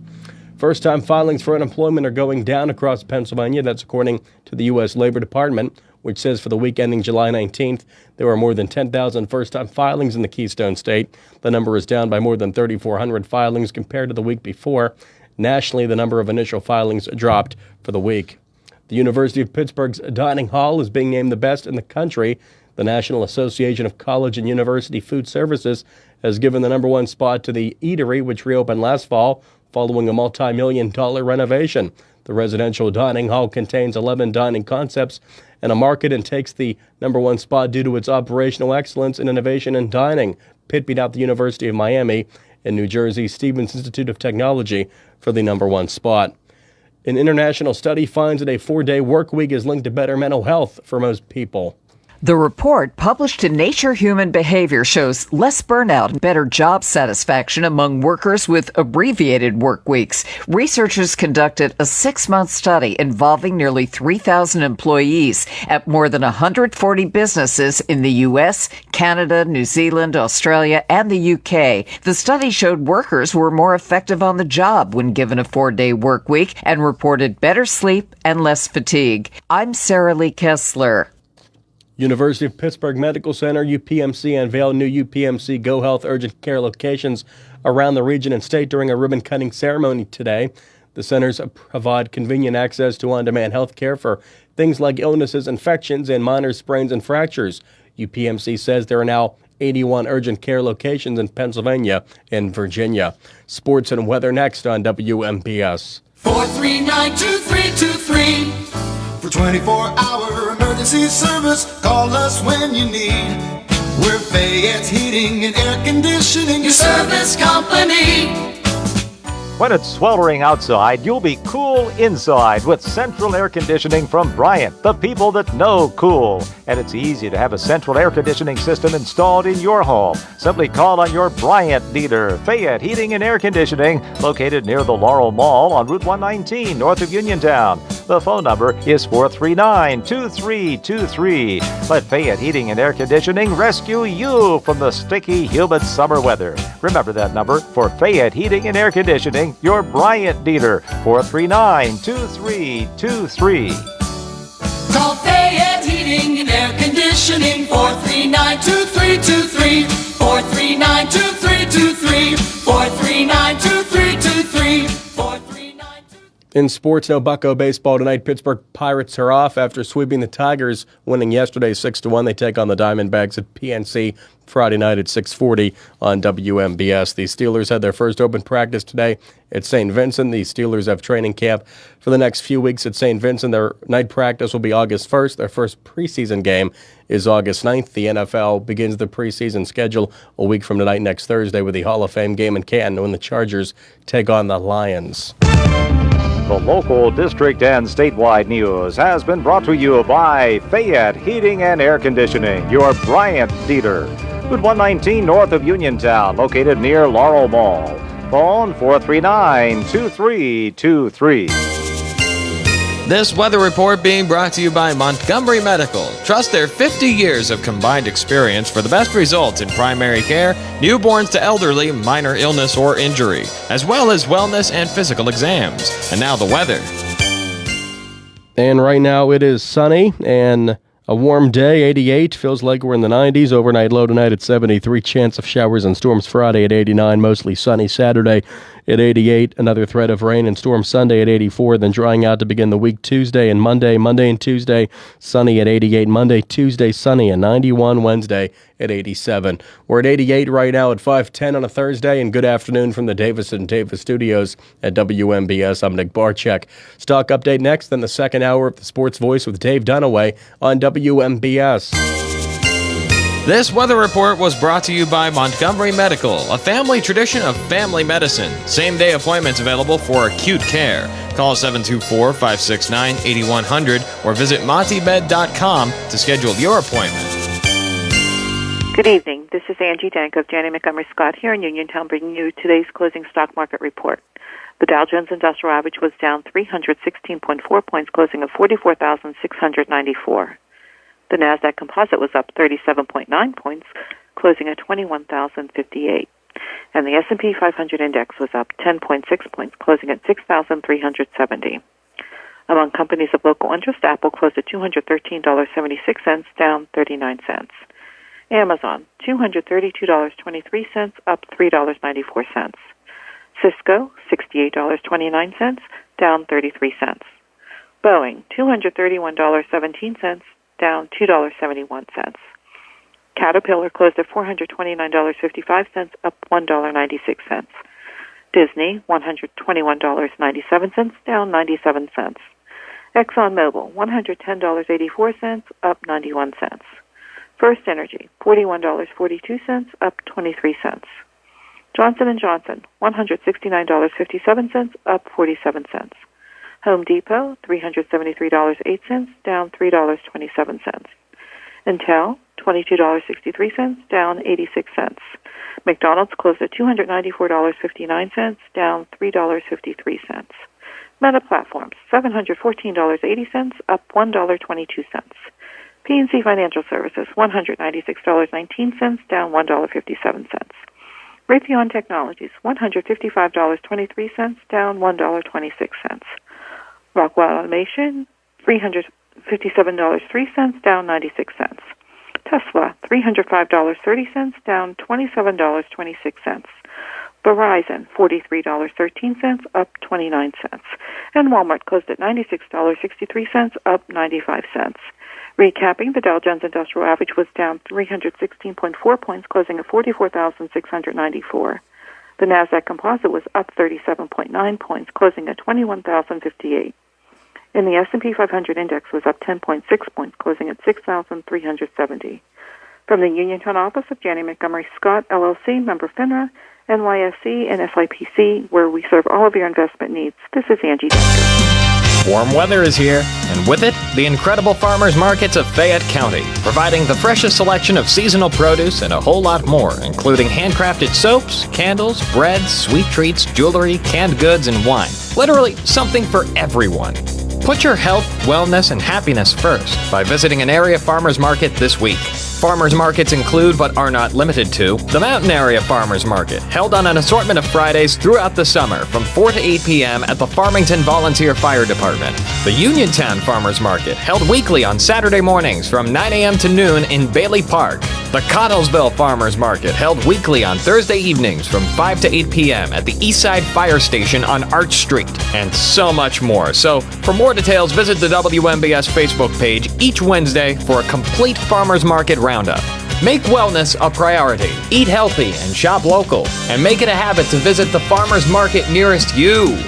First-time filings for unemployment are going down across Pennsylvania. That's according to the U.S. Labor Department, which says for the week ending July 19th, there were more than 10,000 first-time filings in the Keystone State. The number is down by more than 3,400 filings compared to the week before. Nationally, the number of initial filings dropped for the week. The University of Pittsburgh's dining hall is being named the best in the country. The National Association of College and University Food Services has given the number one spot to the eatery, which reopened last fall following a multi-million-dollar renovation. The residential dining hall contains 11 dining concepts and a market and takes the number one spot due to its operational excellence and innovation in dining. Pitt beat out the University of Miami and New Jersey's Stevens Institute of Technology for the number one spot. An international study finds that a 4-day work week is linked to better mental health for most people. The report, published in Nature Human Behavior, shows less burnout and better job satisfaction among workers with abbreviated work weeks. Researchers conducted a 6-month study involving nearly 3,000 employees at more than 140 businesses in the U.S., Canada, New Zealand, Australia, and the UK. The study showed workers were more effective on the job when given a 4-day work week and reported better sleep and less fatigue. I'm Sarah Lee Kessler. University of Pittsburgh Medical Center, UPMC, unveiled new UPMC Go Health urgent care locations around the region and state during a ribbon-cutting ceremony today. The centers provide convenient access to on-demand health care for things like illnesses, infections, and minor sprains and fractures. UPMC says there are now 81 urgent care locations in Pennsylvania and Virginia. Sports and weather next on WMBS. 439-2323 for 24-hour emergency service. Call us when you need. We're Fayette's Heating and Air Conditioning, your service company. When it's sweltering outside, you'll be cool inside with central air conditioning from Bryant, the people that know cool. And it's easy to have a central air conditioning system installed in your home. Simply call on your Bryant dealer, Fayette Heating and Air Conditioning, located near the Laurel Mall on Route 119, north of Uniontown. The phone number is 439-2323. Let Fayette Heating and Air Conditioning rescue you from the sticky, humid summer weather. Remember that number for Fayette Heating and Air Conditioning, your Bryant dealer, 439-2323. Call Fayette Heating and Air Conditioning, 439-2323, 439-2323, 439-2323. In sports, no Bucco baseball tonight. Pittsburgh Pirates are off after sweeping the Tigers, winning yesterday 6-1. They take on the Diamondbacks at PNC Friday night at 6:40 on WMBS. The Steelers had their first open practice today at St. Vincent. The Steelers have training camp for the next few weeks at St. Vincent. Their night practice will be August 1st. Their first preseason game is August 9th. The NFL begins the preseason schedule a week from tonight, next Thursday, with the Hall of Fame game in Canton when the Chargers take on the Lions. The local district and statewide news has been brought to you by Fayette Heating and Air Conditioning, your Bryant Dieter. Route 119 north of Uniontown, located near Laurel Mall. Phone 439-2323. This weather report being brought to you by Montgomery Medical. Trust their 50 years of combined experience for the best results in primary care, newborns to elderly, minor illness or injury, as well as wellness and physical exams. And now the weather. And right now it is sunny and a warm day, 88. Feels like we're in the 90s. Overnight low tonight at 73. Chance of showers and storms Friday at 89. Mostly sunny Saturday at 88. Another threat of rain and storms Sunday at 84. Then drying out to begin the week Tuesday and Monday. Monday and Tuesday, sunny at 88. Monday, Tuesday, sunny at 91. Wednesday at 87. We're at 88 right now at 5:10 on a Thursday. And good afternoon from the Davis & Davis studios at WMBS. I'm Nick Barczyk. Stock update next, then the second hour of the Sports Voice with Dave Dunaway on WMBS. This weather report was brought to you by Montgomery Medical, a family tradition of family medicine. Same-day appointments available for acute care. Call 724-569-8100 or visit montibed.com to schedule your appointment. Good evening. This is Angie Dank of Janney Montgomery Scott here in Uniontown, bringing you today's closing stock market report. The Dow Jones Industrial Average was down 316.4 points, closing at 44,694. The NASDAQ Composite was up 37.9 points, closing at 21,058. And the S&P 500 Index was up 10.6 points, closing at 6,370. Among companies of local interest, Apple closed at $213.76, down 39 cents. Amazon, $232.23, up $3.94. Cisco, $68.29, down 33 cents. Boeing, $231.17, down $2.71. Caterpillar closed at $429.55, up $1.96. Disney, $121.97, down 97 cents. ExxonMobil, $110.84, up 91 cents. First Energy, $41.42, up 23 cents. Johnson & Johnson, $169.57, up 47 cents. Home Depot, $373.08, down $3.27. Intel, $22.63, down 86 cents. McDonald's closed at $294.59, down $3.53. Meta Platforms, $714.80, up $1.22. PNC Financial Services, $196.19, down $1.57. Raytheon Technologies, $155.23, down $1.26. Rockwell Automation, $357.03, down 96 cents. Tesla, $305.30, down $27.26. Verizon, $43.13, up 29 cents. And Walmart closed at $96.63, up 95 cents. Recapping, the Dow Jones Industrial Average was down 316.4 points, closing at 44,694. The NASDAQ Composite was up 37.9 points, closing at 21,058. And the S&P 500 Index was up 10.6 points, closing at 6,370. From the Uniontown office of Janney Montgomery Scott, LLC, member FINRA, NYSE, and SIPC, where we serve all of your investment needs, this is Angie Danker. Warm weather is here, and with it, the incredible farmers markets of Fayette County, providing the freshest selection of seasonal produce and a whole lot more, including handcrafted soaps, candles, breads, sweet treats, jewelry, canned goods, and wine. Literally something for everyone. Put your health, wellness, and happiness first by visiting an area farmers market this week. Farmers markets include, but are not limited to, the Mountain Area Farmers Market, held on an assortment of Fridays throughout the summer from 4 to 8 p.m. at the Farmington Volunteer Fire Department. The Uniontown Farmers Market, held weekly on Saturday mornings from 9 a.m. to noon in Bailey Park. The Connellsville Farmers Market, held weekly on Thursday evenings from 5 to 8 p.m. at the Eastside Fire Station on Arch Street, and so much more. So, for more details, visit the WMBS Facebook page each Wednesday for a complete farmers market roundup. Make wellness a priority. Eat healthy and shop local. And make it a habit to visit the farmers market nearest you.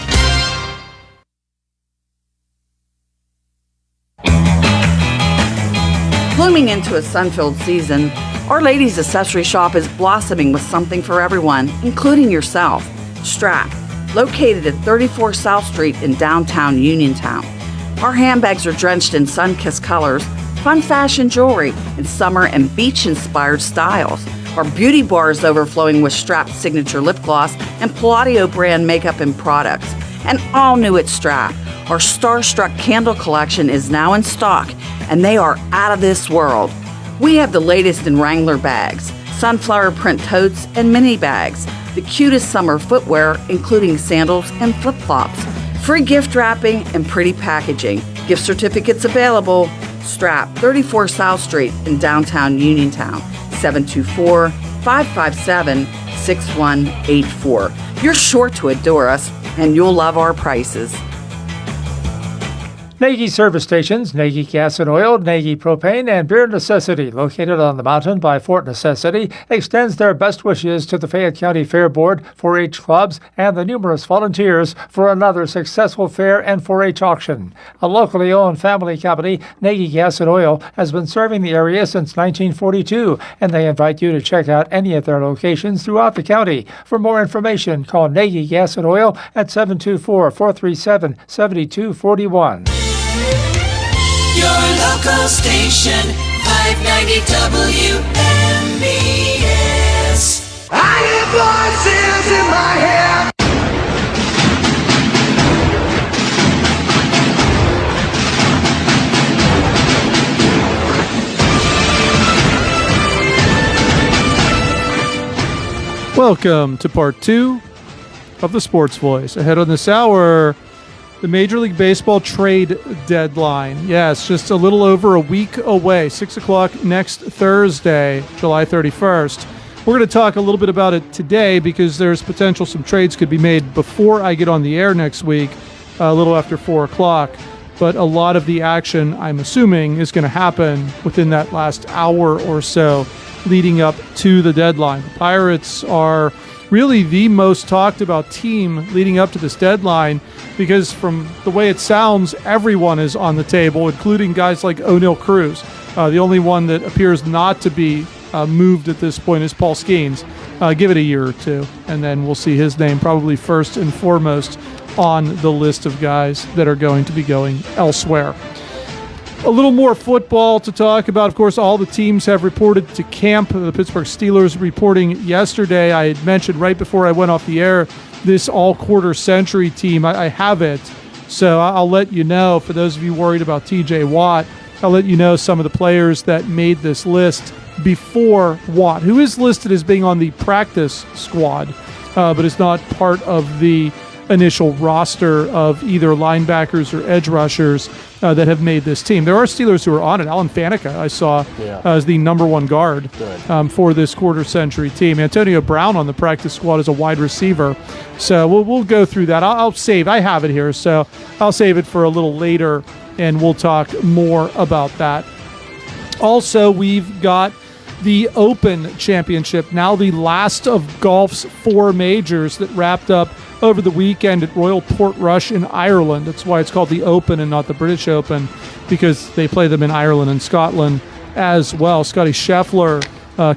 Blooming into a sun-filled season, Our Lady's Accessory Shop is blossoming with something for everyone, including yourself. Strap, located at 34 South Street in downtown Uniontown. Our handbags are drenched in sun-kissed colors, fun fashion jewelry, and summer and beach-inspired styles. Our beauty bar is overflowing with Strap's signature lip gloss and Palladio brand makeup and products. And all new at Strap, our Starstruck candle collection is now in stock, and they are out of this world. We have the latest in Wrangler bags, sunflower print totes, and mini bags, the cutest summer footwear, including sandals and flip-flops, free gift wrapping, and pretty packaging. Gift certificates available. Strap, 34 South Street in downtown Uniontown, 724-557-6184. You're sure to adore us, and you'll love our prices. Nagy service stations, Nagy Gas and Oil, Nagy Propane, and Beer Necessity, located on the mountain by Fort Necessity, extends their best wishes to the Fayette County Fair Board, 4-H clubs, and the numerous volunteers for another successful fair and 4-H auction. A locally owned family company, Nagy Gas and Oil, has been serving the area since 1942, and they invite you to check out any of their locations throughout the county. For more information, call Nagy Gas and Oil at 724-437-7241. Your local station, 590 WMBS. I hear voices in my head. Welcome to part 2 of the Sports Voice. Ahead on this hour, the Major League Baseball trade deadline. Yes, just a little over a week away, 6 o'clock next Thursday, July 31st. We're going to talk a little bit about it today because there's potential some trades could be made before I get on the air next week, a little after 4 o'clock. But a lot of the action, I'm assuming, is going to happen within that last hour or so leading up to the deadline. The Pirates are really the most talked about team leading up to this deadline because from the way it sounds, everyone is on the table, including guys like O'Neal Cruz. The only one that appears not to be moved at this point is Paul Skeens. Give it a year or two, and then we'll see his name probably first and foremost on the list of guys that are going to be going elsewhere. A little more football to talk about. Of course, all the teams have reported to camp. The Pittsburgh Steelers reporting yesterday. I had mentioned right before I went off the air, this all-quarter century team. I have it, so I'll let you know. For those of you worried about T.J. Watt, I'll let you know some of the players that made this list before Watt, who is listed as being on the practice squad, but is not part of the initial roster of either linebackers or edge rushers that have made this team. There are Steelers who are on it. Alan Faneca, I saw, as the number one guard for this quarter-century team. Antonio Brown on the practice squad as a wide receiver. So we'll go through that. I'll save. I have it here, so I'll save it for a little later, and we'll talk more about that. Also, we've got the Open Championship, now the last of golf's 4 majors that wrapped up over the weekend at Royal Portrush in Ireland. That's why it's called the Open and not the British Open, because they play them in Ireland and Scotland as well. Scotty Scheffler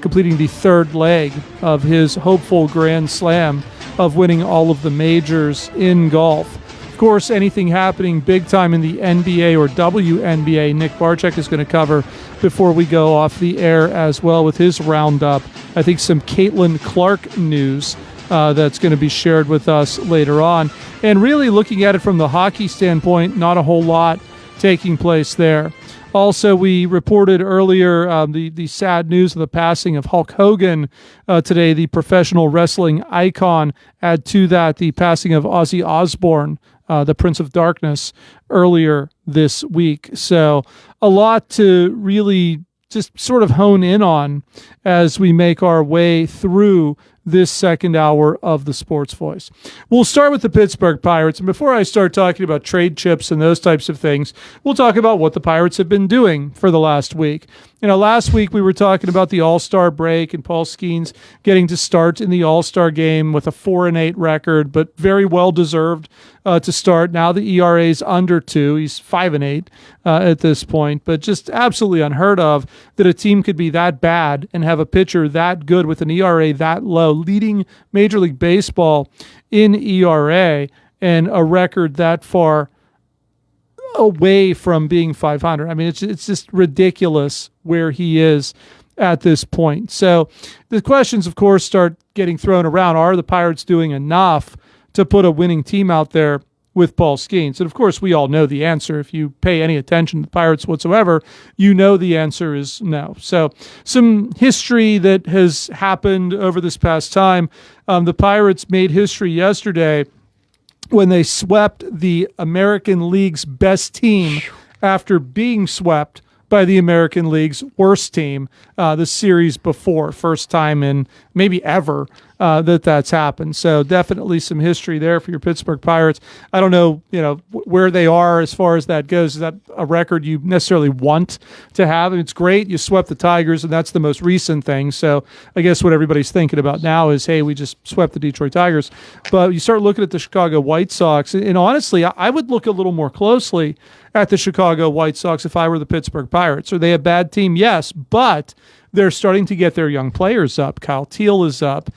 completing the 3rd leg of his hopeful Grand Slam of winning all of the majors in golf. Of course, anything happening big time in the NBA or WNBA, Nick Barczyk is going to cover before we go off the air as well with his roundup. I think some Caitlin Clark news that's going to be shared with us later on. And really looking at it from the hockey standpoint, not a whole lot taking place there. Also, we reported earlier the sad news of the passing of Hulk Hogan today, the professional wrestling icon. Add to that the passing of Ozzy Osbourne, the Prince of Darkness, earlier this week. So a lot to really just sort of hone in on as we make our way through this second hour of the Sports Voice. We'll start with the Pittsburgh Pirates. And before I start talking about trade chips and those types of things, we'll talk about what the Pirates have been doing for the last week. Last week we were talking about the All-Star break and Paul Skeens getting to start in the All-Star game with a 4-8 record, but very well deserved to start. Now the ERA is under 2. He's 5-8 at this point, but just absolutely unheard of that a team could be that bad and have a pitcher that good with an ERA that low, leading Major League Baseball in ERA and a record that far away from being 500. I mean, it's just ridiculous where he is at this point. So the questions, of course, start getting thrown around. Are the Pirates doing enough to put a winning team out there with Paul Skeens? And of course, we all know the answer. If you pay any attention to the Pirates whatsoever, you know the answer is no. So some history that has happened over this past time. The Pirates made history yesterday when they swept the American League's best team after being swept by the American League's worst team the series before. First time in maybe ever that's happened. So definitely some history there for your Pittsburgh Pirates. I don't know, where they are as far as that goes. Is that a record you necessarily want to have? And it's great. You swept the Tigers, and that's the most recent thing. So I guess what everybody's thinking about now is, hey, we just swept the Detroit Tigers. But you start looking at the Chicago White Sox, and honestly, I would look a little more closely at the Chicago White Sox if I were the Pittsburgh Pirates. Are they a bad team? Yes, but they're starting to get their young players up. Kyle Teal is up.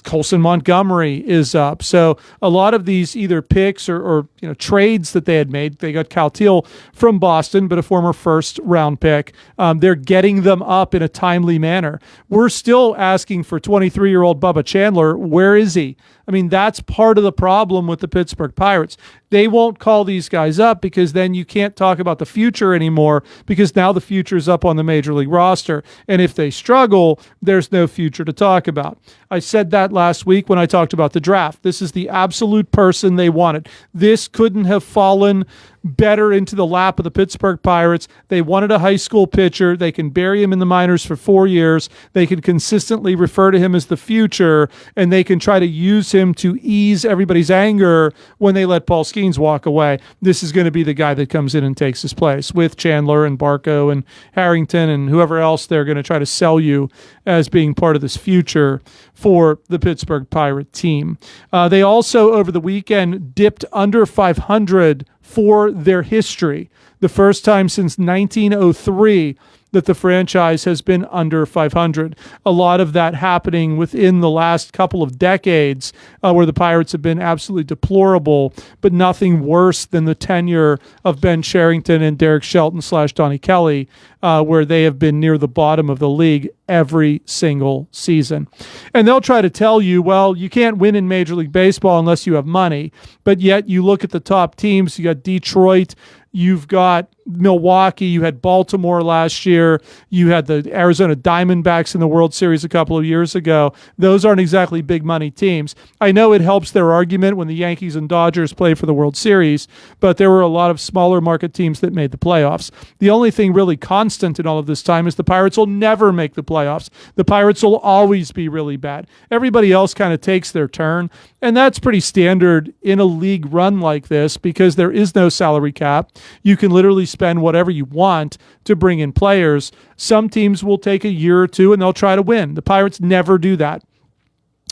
Colson Montgomery is up. So a lot of these either picks or trades that they had made, they got Kyle Teal from Boston, but a former first-round pick. They're getting them up in a timely manner. We're still asking for 23-year-old Bubba Chandler. Where is he? I mean, that's part of the problem with the Pittsburgh Pirates. They won't call these guys up because then you can't talk about the future anymore because now the future is up on the Major League roster. And if they struggle, there's no future to talk about. I said that last week when I talked about the draft. This is the absolute person they wanted. This couldn't have fallen better into the lap of the Pittsburgh Pirates. They wanted a high school pitcher. They can bury him in the minors for 4 years. They can consistently refer to him as the future, and they can try to use him to ease everybody's anger when they let Paul Skeens walk away. This is going to be the guy that comes in and takes his place with Chandler and Barco and Harrington and whoever else they're going to try to sell you as being part of this future for the Pittsburgh Pirate team. They also, over the weekend, dipped under 500 for their history. The first time since 1903 that the franchise has been under 500. A lot of that happening within the last couple of decades where the Pirates have been absolutely deplorable, but nothing worse than the tenure of Ben Cherington and Derek Shelton / Donnie Kelly, where they have been near the bottom of the league every single season. And they'll try to tell you, well, you can't win in Major League Baseball unless you have money. But yet you look at the top teams, you got Detroit, you've got Milwaukee, you had Baltimore last year, you had the Arizona Diamondbacks in the World Series a couple of years ago. Those aren't exactly big money teams. I know it helps their argument when the Yankees and Dodgers play for the World Series, but there were a lot of smaller market teams that made the playoffs. The only thing really constant in all of this time is the Pirates will never make the playoffs. The Pirates will always be really bad. Everybody else kind of takes their turn, and that's pretty standard in a league run like this because there is no salary cap. You can literally spend whatever you want to bring in players. Some teams will take a year or two and they'll try to win. The Pirates never do that.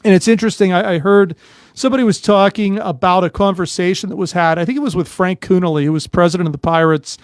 And it's interesting, I heard somebody was talking about a conversation that was had, I think it was with Frank Coonelly, who was president of the Pirates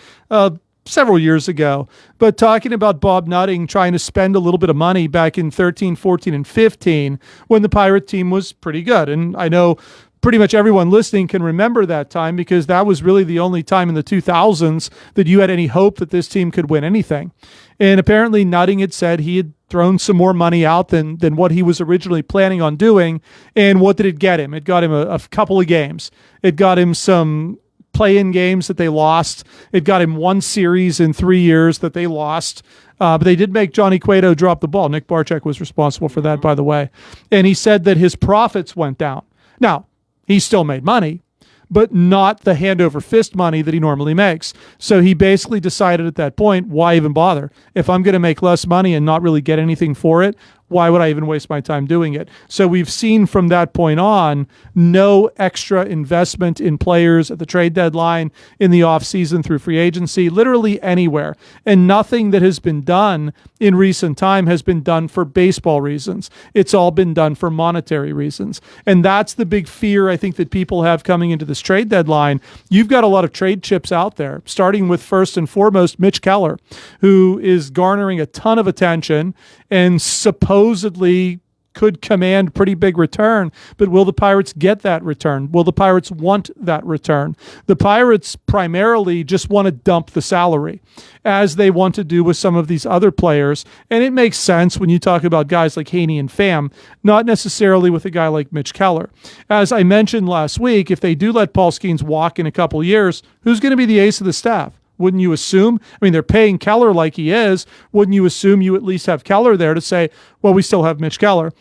several years ago, but talking about Bob Nutting trying to spend a little bit of money back in 13, 14, and 15 when the Pirate team was pretty good. And I know pretty much everyone listening can remember that time because that was really the only time in the 2000s that you had any hope that this team could win anything. And apparently Nutting had said he had thrown some more money out than what he was originally planning on doing. And what did it get him? It got him a couple of games. It got him some play-in games that they lost. It got him one series in 3 years that they lost. But they did make Johnny Cueto drop the ball. Nick Barczyk was responsible for that, by the way. And he said that his profits went down. Now, he still made money, but not the hand over fist money that he normally makes. So he basically decided at that point, why even bother? If I'm going to make less money and not really get anything for it, why would I even waste my time doing it? So we've seen from that point on, no extra investment in players at the trade deadline, in the offseason, through free agency, literally anywhere. And nothing that has been done in recent time has been done for baseball reasons. It's all been done for monetary reasons. And that's the big fear I think that people have coming into this trade deadline. You've got a lot of trade chips out there, starting with first and foremost Mitch Keller, who is garnering a ton of attention and supposedly could command pretty big return. But will the Pirates get that return? Will the Pirates want that return? The Pirates primarily just want to dump the salary, as they want to do with some of these other players. And it makes sense when you talk about guys like Haney and Pham, not necessarily with a guy like Mitch Keller. As I mentioned last week, if they do let Paul Skeens walk in a couple years, who's going to be the ace of the staff? Wouldn't you assume? I mean, they're paying Keller like he is. Wouldn't you assume you at least have Keller there to say, well, we still have Mitch Keller?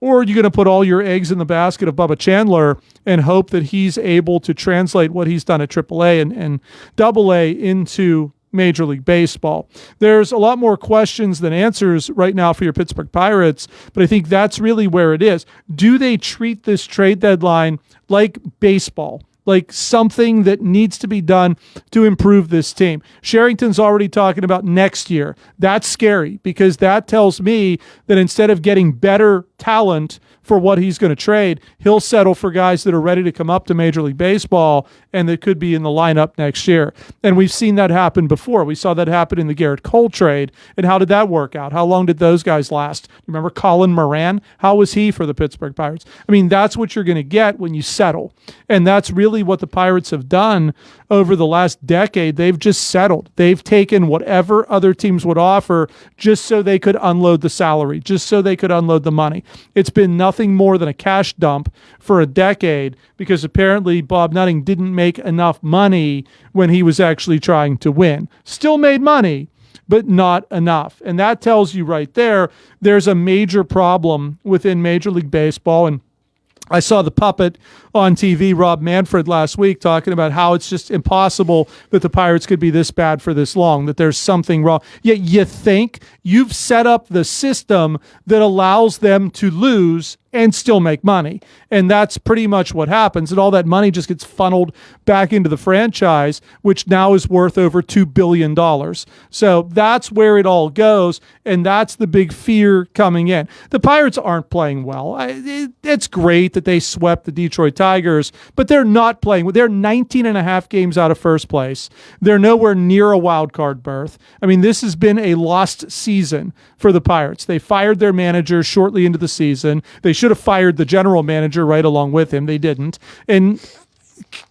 Or are you going to put all your eggs in the basket of Bubba Chandler and hope that he's able to translate what he's done at AAA and AA into Major League Baseball? There's a lot more questions than answers right now for your Pittsburgh Pirates, but I think that's really where it is. Do they treat this trade deadline like baseball? Like something that needs to be done to improve this team? Sherrington's already talking about next year. That's scary, because that tells me that instead of getting better talent for what he's going to trade, he'll settle for guys that are ready to come up to Major League Baseball and that could be in the lineup next year. And we've seen that happen before. We saw that happen in the Garrett Cole trade. And how did that work out? How long did those guys last? Remember Colin Moran? How was he for the Pittsburgh Pirates? I mean, that's what you're going to get when you settle. And that's really what the Pirates have done over the last decade. They've just settled. They've taken whatever other teams would offer just so they could unload the salary, just so they could unload the money. It's been nothing more than a cash dump for a decade, because apparently Bob Nutting didn't make enough money when he was actually trying to win. Still made money, but not enough. And that tells you right there, there's a major problem within Major League Baseball. And I saw the puppet on TV, Rob Manfred, last week talking about how it's just impossible that the Pirates could be this bad for this long, that there's something wrong. Yet you think you've set up the system that allows them to lose and still make money. And that's pretty much what happens. And all that money just gets funneled back into the franchise, which now is worth over $2 billion. So that's where it all goes. And that's the big fear coming in. The Pirates aren't playing well. It's great that they swept the Detroit Tigers, but they're not playing. They're 19 and a half games out of first place. They're nowhere near a wild card berth. I mean, this has been a lost season for the Pirates. They fired their manager shortly into the season. They should have fired the general manager right along with him. They didn't. And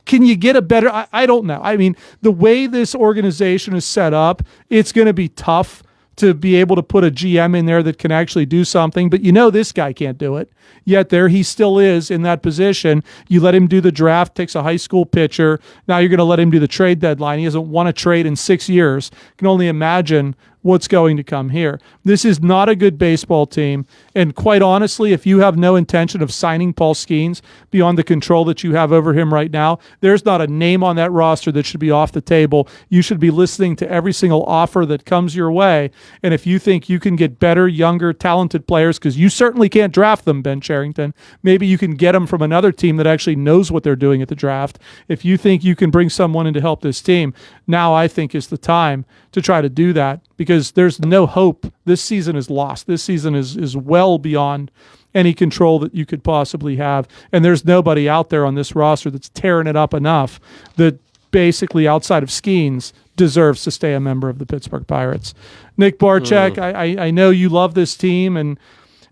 can you get a better? I don't know. I mean, the way this organization is set up, it's going to be tough to be able to put a GM in there that can actually do something. But you know this guy can't do it. Yet there he still is in that position. You let him do the draft, takes a high school pitcher. Now you're going to let him do the trade deadline. He hasn't won a trade in 6 years. Can only imagine what's going to come here. This is not a good baseball team. And quite honestly, if you have no intention of signing Paul Skeens beyond the control that you have over him right now, there's not a name on that roster that should be off the table. You should be listening to every single offer that comes your way. And if you think you can get better, younger, talented players, because you certainly can't draft them, Ben Cherington, maybe you can get them from another team that actually knows what they're doing at the draft. If you think you can bring someone in to help this team, now I think is the time to try to do that, because there's no hope. This season is lost. This season is well beyond any control that you could possibly have. And there's nobody out there on this roster that's tearing it up enough that basically outside of Skeens deserves to stay a member of the Pittsburgh Pirates. Nick Barczyk, I know you love this team, and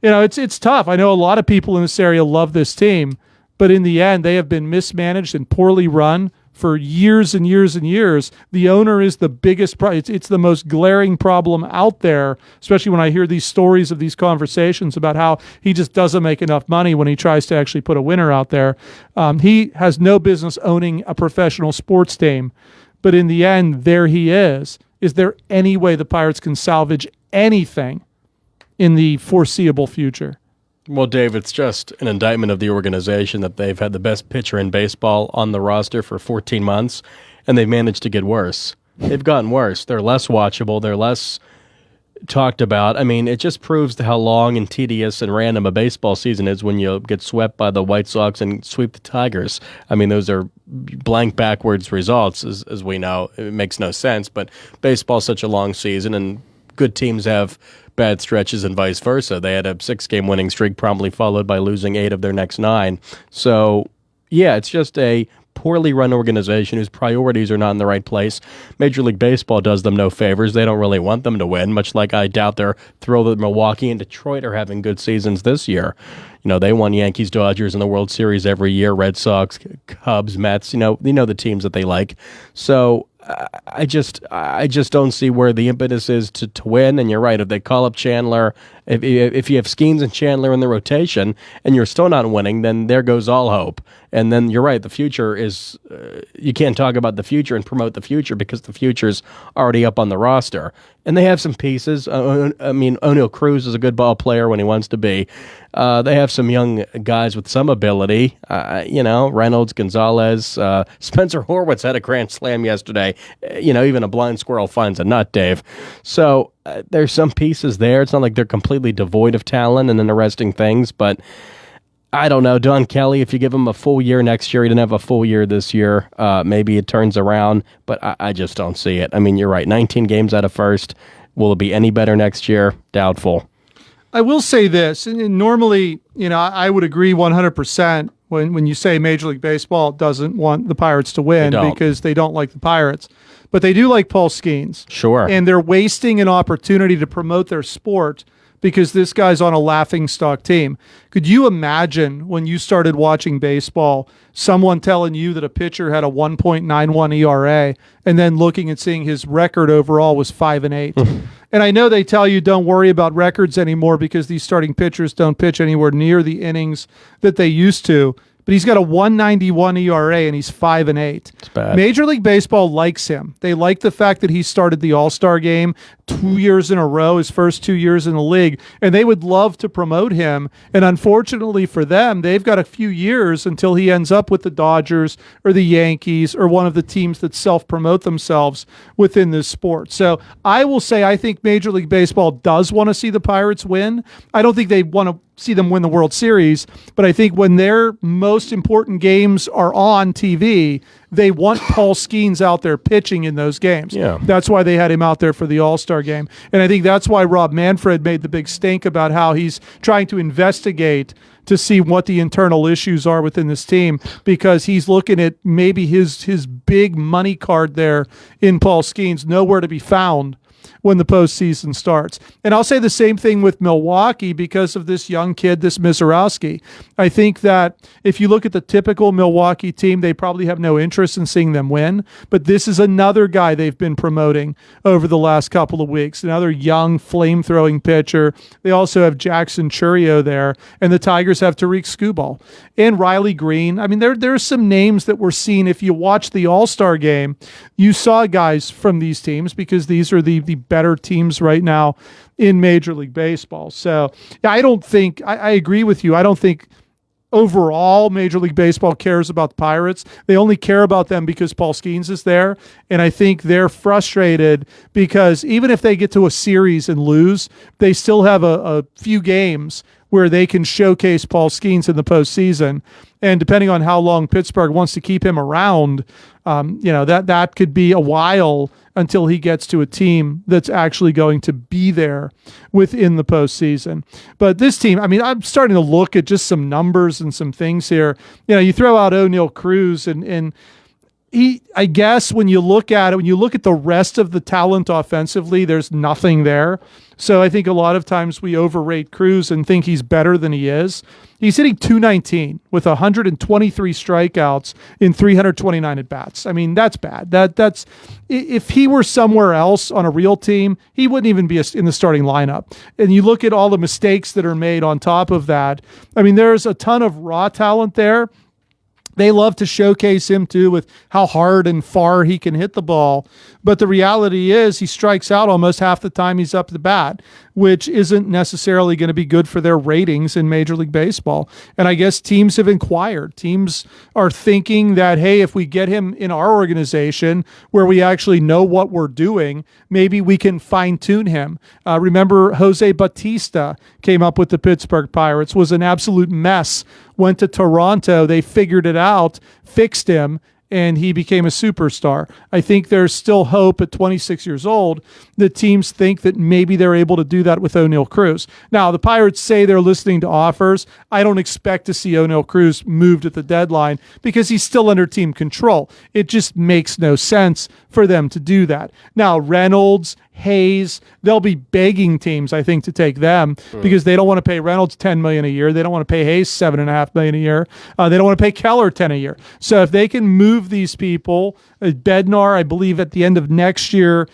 you know it's tough. I know a lot of people in this area love this team, but in the end, they have been mismanaged and poorly run for years and years and years. The owner is the biggest it's the most glaring problem out there, especially when I hear these stories of these conversations about how he just doesn't make enough money when he tries to actually put a winner out there. He has no business owning a professional sports team, but in the end, there he is. Is there any way the Pirates can salvage anything in the foreseeable future? Well, Dave, it's just an indictment of the organization that they've had the best pitcher in baseball on the roster for 14 months, and they've managed to get worse. They've gotten worse. They're less watchable. They're less talked about. I mean, it just proves how long and tedious and random a baseball season is when you get swept by the White Sox and sweep the Tigers. I mean, those are blank backwards results, as we know. It makes no sense, but baseball's such a long season, and good teams have bad stretches and vice versa. They had a 6-game winning streak, promptly followed by losing 8 of their next 9. So, yeah, it's just a poorly run organization whose priorities are not in the right place. Major League Baseball does them no favors. They don't really want them to win, much like I doubt they're thrilled that Milwaukee and Detroit are having good seasons this year. You know, they won Yankees, Dodgers in the World Series every year, Red Sox, Cubs, Mets, you know the teams that they like. So I just don't see where the impetus is to win. And you're right, if they call up Chandler, if you have Skeens and Chandler in the rotation and you're still not winning, then there goes all hope. And then you're right, the future is you can't talk about the future and promote the future because the future's already up on the roster. And they have some pieces. I mean, O'Neal Cruz is a good ball player when he wants to be. They have some young guys with some ability. Reynolds, Gonzalez, Spencer Horwitz had a grand slam yesterday. Even a blind squirrel finds a nut, Dave. So there's some pieces there. It's not like they're completely devoid of talent and interesting things, but I don't know. Don Kelly, if you give him a full year next year, he didn't have a full year this year. Maybe it turns around, but I just don't see it. I mean, you're right. 19 games out of first. Will it be any better next year? Doubtful. I will say this, and normally, I would agree 100% when you say Major League Baseball doesn't want the Pirates to win because they don't like the Pirates. But they do like Paul Skeens. Sure. And they're wasting an opportunity to promote their sport because this guy's on a laughingstock team. Could you imagine when you started watching baseball, someone telling you that a pitcher had a 1.91 ERA and then looking and seeing his record overall was 5-8? And I know they tell you don't worry about records anymore because these starting pitchers don't pitch anywhere near the innings that they used to. But he's got a 191 ERA and he's 5-8. It's bad. Major League Baseball likes him. They like the fact that he started the All-Star game 2 years in a row, his first 2 years in the league, and they would love to promote him. And unfortunately for them, they've got a few years until he ends up with the Dodgers or the Yankees or one of the teams that self-promote themselves within this sport. So I will say I think Major League Baseball does want to see the Pirates win. I don't think they want to see them win the World Series, but I think when their most important games are on TV, they want Paul Skeens out there pitching in those games. Yeah. That's why they had him out there for the All-Star game. And I think that's why Rob Manfred made the big stink about how he's trying to investigate to see what the internal issues are within this team, because he's looking at maybe his big money card there in Paul Skeens nowhere to be found when the postseason starts. And I'll say the same thing with Milwaukee because of this young kid, this Mizorowski. I think that if you look at the typical Milwaukee team, they probably have no interest in seeing them win. But this is another guy they've been promoting over the last couple of weeks, another young, flame-throwing pitcher. They also have Jackson Churio there, and the Tigers have Tariq Skubal and Riley Green. I mean, there are some names that we're seeing. If you watch the All-Star game, you saw guys from these teams because these are the better teams right now in Major League Baseball. So I don't think, I agree with you. I don't think overall Major League Baseball cares about the Pirates. They only care about them because Paul Skeens is there. And I think they're frustrated because even if they get to a series and lose, they still have a few games where they can showcase Paul Skeens in the postseason. And depending on how long Pittsburgh wants to keep him around, that could be a while until he gets to a team that's actually going to be there within the postseason. But this team, I mean, I'm starting to look at just some numbers and some things here. You throw out O'Neal Cruz and he, I guess when you look at it, when you look at the rest of the talent offensively, there's nothing there. So I think a lot of times we overrate Cruz and think he's better than he is. He's hitting .219 with 123 strikeouts in 329 at-bats. I mean, that's bad. That's if he were somewhere else on a real team, he wouldn't even be in the starting lineup. And you look at all the mistakes that are made on top of that. I mean, there's a ton of raw talent there. They love to showcase him too with how hard and far he can hit the ball. But the reality is he strikes out almost half the time he's up the bat, which isn't necessarily going to be good for their ratings in Major League Baseball. And I guess teams have inquired. Teams are thinking that, hey, if we get him in our organization where we actually know what we're doing, maybe we can fine-tune him. Remember, Jose Bautista came up with the Pittsburgh Pirates, was an absolute mess, went to Toronto, they figured it out, fixed him, and he became a superstar. I think there's still hope at 26 years old that teams think that maybe they're able to do that with O'Neal Cruz. Now, the Pirates say they're listening to offers. I don't expect to see O'Neal Cruz moved at the deadline because he's still under team control. It just makes no sense for them to do that. Now, Reynolds, Hayes, they'll be begging teams, I think, to take them because they don't want to pay Reynolds $10 million a year. They don't want to pay Hayes $7.5 million a year. They don't want to pay Keller $10 million a year. So if they can move these people, Bednar, I believe at the end of next year,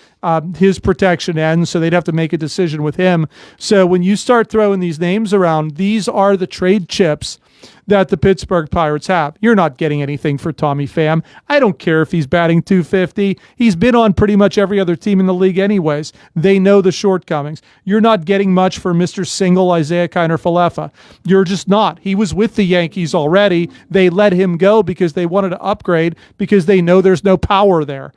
his protection ends, so they'd have to make a decision with him. So when you start throwing these names around, these are the trade chips that the Pittsburgh Pirates have. You're not getting anything for Tommy Pham. I don't care if he's batting .250. He's been on pretty much every other team in the league anyways. They know the shortcomings. You're not getting much for Mr. Single Isaiah Kiner-Falefa. You're just not. He was with the Yankees already. They let him go because they wanted to upgrade because they know there's no power there.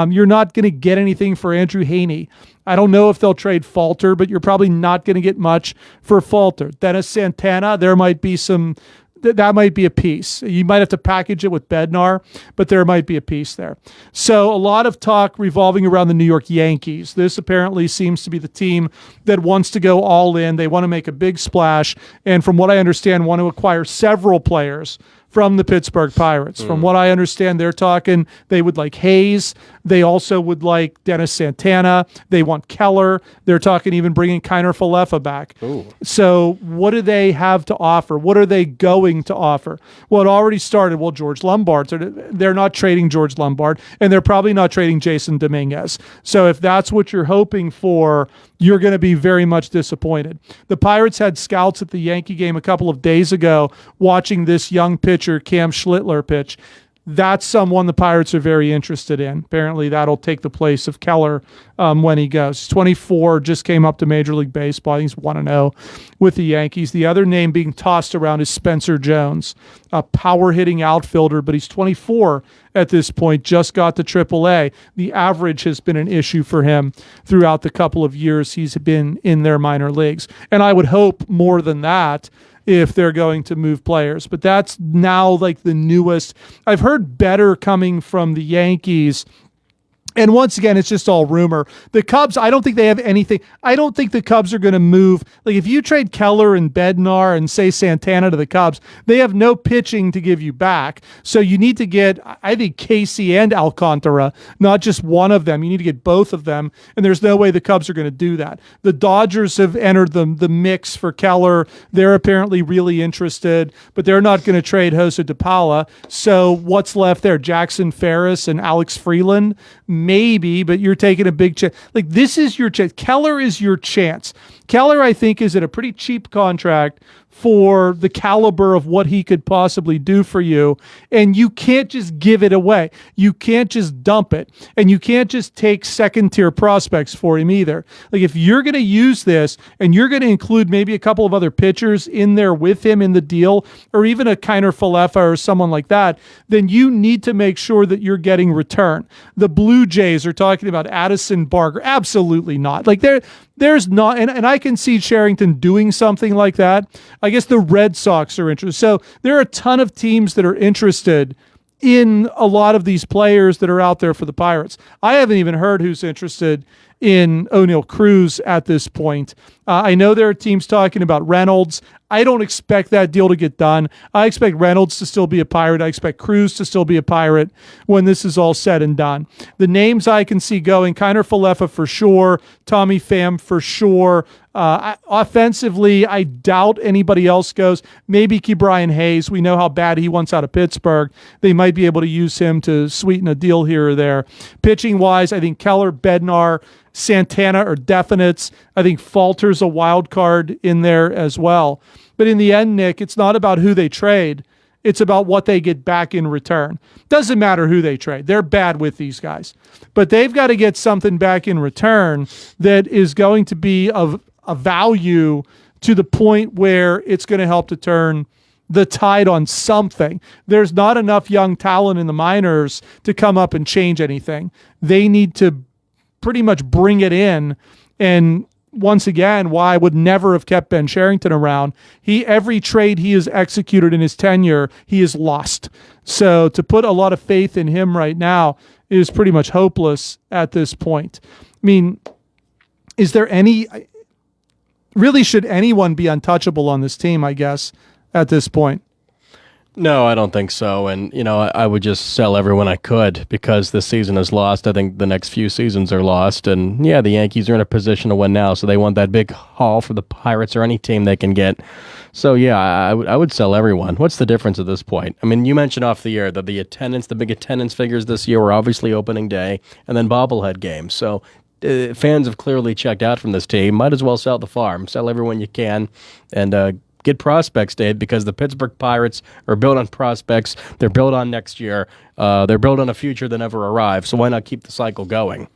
You're not going to get anything for Andrew Heaney. I don't know if they'll trade Falter, but you're probably not going to get much for Falter. Dennis Santana, there might be some... That might be a piece. You might have to package it with Bednar, but there might be a piece there. So a lot of talk revolving around the New York Yankees. This apparently seems to be the team that wants to go all in. They want to make a big splash, and from what I understand, want to acquire several players from the Pittsburgh Pirates. From what I understand, they're talking, they would like Hayes. They also would like Dennis Santana. They want Keller. They're talking even bringing Kiner-Falefa back. Ooh. So what do they have to offer? What are they going to offer? Well, it already started. Well, George Lombard. They're not trading George Lombard, and they're probably not trading Jason Dominguez. So if that's what you're hoping for, you're going to be very much disappointed. The Pirates had scouts at the Yankee game a couple of days ago watching this young pitcher, Cam Schlittler, pitch. That's someone the Pirates are very interested in. Apparently that'll take the place of Keller when he goes. He's 24, just came up to Major League Baseball. He's 1-0 with the Yankees. The other name being tossed around is Spencer Jones, a power-hitting outfielder, but he's 24 at this point, just got to AAA. The average has been an issue for him throughout the couple of years he's been in their minor leagues. And I would hope more than that if they're going to move players. But that's now like the newest. I've heard better coming from the Yankees. And once again, it's just all rumor. The Cubs, I don't think they have anything. I don't think the Cubs are going to move. Like if you trade Keller and Bednar and say Santana to the Cubs, they have no pitching to give you back. So you need to get, I think, Casey and Alcantara, not just one of them. You need to get both of them. And there's no way the Cubs are going to do that. The Dodgers have entered the mix for Keller. They're apparently really interested, but they're not going to trade Jose DePaula. So what's left there? Jackson Ferris and Alex Freeland? Maybe, but you're taking a big chance. Like, this is your chance. Keller is your chance. Keller, I think, is at a pretty cheap contract for the caliber of what he could possibly do for you. And you can't just give it away. You can't just dump it. And you can't just take second-tier prospects for him either. Like, if you're going to use this and you're going to include maybe a couple of other pitchers in there with him in the deal, or even a Kiner-Falefa or someone like that, then you need to make sure that you're getting return. The Blue Jays are talking about Addison Barker. Absolutely not. Like, there's not, and I can see Cherington doing something like that. I guess the Red Sox are interested. So there are a ton of teams that are interested in a lot of these players that are out there for the Pirates. I haven't even heard who's interested in O'Neal Cruz at this point. I know there are teams talking about Reynolds. I don't expect that deal to get done. I expect Reynolds to still be a Pirate. I expect Cruz to still be a Pirate when this is all said and done. The names I can see going, Kiner-Falefa for sure, Tommy Pham for sure. Offensively, I doubt anybody else goes. Maybe Ke'Bryan Hayes. We know how bad he wants out of Pittsburgh. They might be able to use him to sweeten a deal here or there. Pitching-wise, I think Keller, Bednar, Santana are definites. I think Falter's a wild card in there as well. But in the end, Nick, it's not about who they trade. It's about what they get back in return. Doesn't matter who they trade. They're bad with these guys. But they've got to get something back in return that is going to be of a value to the point where it's going to help to turn the tide on something. There's not enough young talent in the minors to come up and change anything. They need to pretty much bring it in. And once again, why I would never have kept Ben Cherington around. Every trade he has executed in his tenure, he has lost. So to put a lot of faith in him right now is pretty much hopeless at this point. I mean, is there really should anyone be untouchable on this team, I guess, at this point? No, I don't think so. And, I would just sell everyone I could because this season is lost. I think the next few seasons are lost. And, the Yankees are in a position to win now, so they want that big haul for the Pirates or any team they can get. So, I would sell everyone. What's the difference at this point? I mean, you mentioned off the air that the big attendance figures this year were obviously opening day and then bobblehead games. So fans have clearly checked out from this team. Might as well sell the farm. Sell everyone you can and get prospects, Dave, because the Pittsburgh Pirates are built on prospects. They're built on next year. They're built on a future that never arrives. So why not keep the cycle going?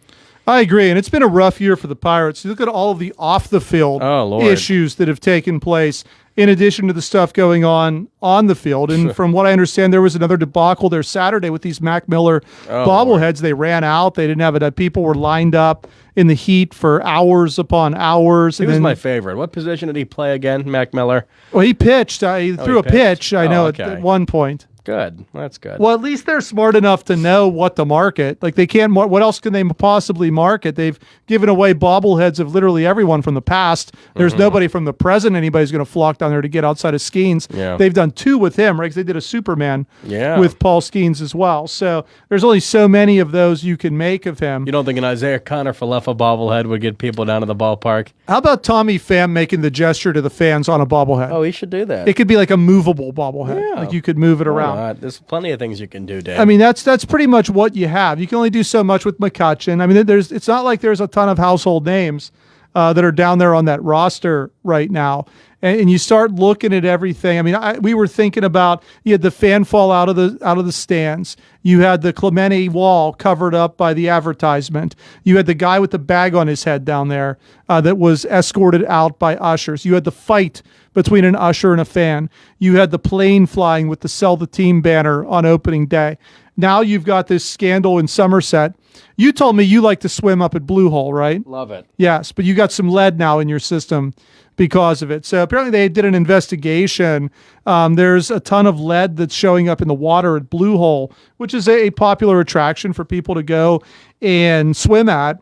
I agree, and it's been a rough year for the Pirates. You look at all of the off-the-field issues that have taken place in addition to the stuff going on the field. And from what I understand, there was another debacle there Saturday with these Mac Miller bobbleheads. They ran out. They didn't have it. People were lined up in the heat for hours upon hours. He was my favorite. What position did he play again, Mac Miller? Well, he pitched. He threw a pitch, I know, at one point. Good. That's good. Well, at least they're smart enough to know what to market. Like they can't. What else can they possibly market? They've given away bobbleheads of literally everyone from the past. There's nobody from the present anybody's going to flock down there to get outside of Skeens. Yeah. They've done 2 with him, right? 'Cause they did a Superman Yeah. with Paul Skeens as well. So there's only so many of those you can make of him. You don't think an Isaiah Connor-Falefa bobblehead would get people down to the ballpark? How about Tommy Pham making the gesture to the fans on a bobblehead? Oh, he should do that. It could be like a movable bobblehead. Yeah. Like you could move it around. There's plenty of things you can do, Dave. I mean, that's pretty much what you have. You can only do so much with McCutchen. I mean, it's not like there's a ton of household names that are down there on that roster right now. And you start looking at everything. I mean, we were thinking about, you had the fan fall out of the stands. You had the Clemente wall covered up by the advertisement. You had the guy with the bag on his head down there that was escorted out by ushers. You had the fight between an usher and a fan. You had the plane flying with the Sell the Team banner on opening day. Now you've got this scandal in Somerset. You told me you like to swim up at Blue Hole, right? Love it. Yes, but you got some lead now in your system because of it. So apparently they did an investigation. There's a ton of lead that's showing up in the water at Blue Hole, which is a popular attraction for people to go and swim at.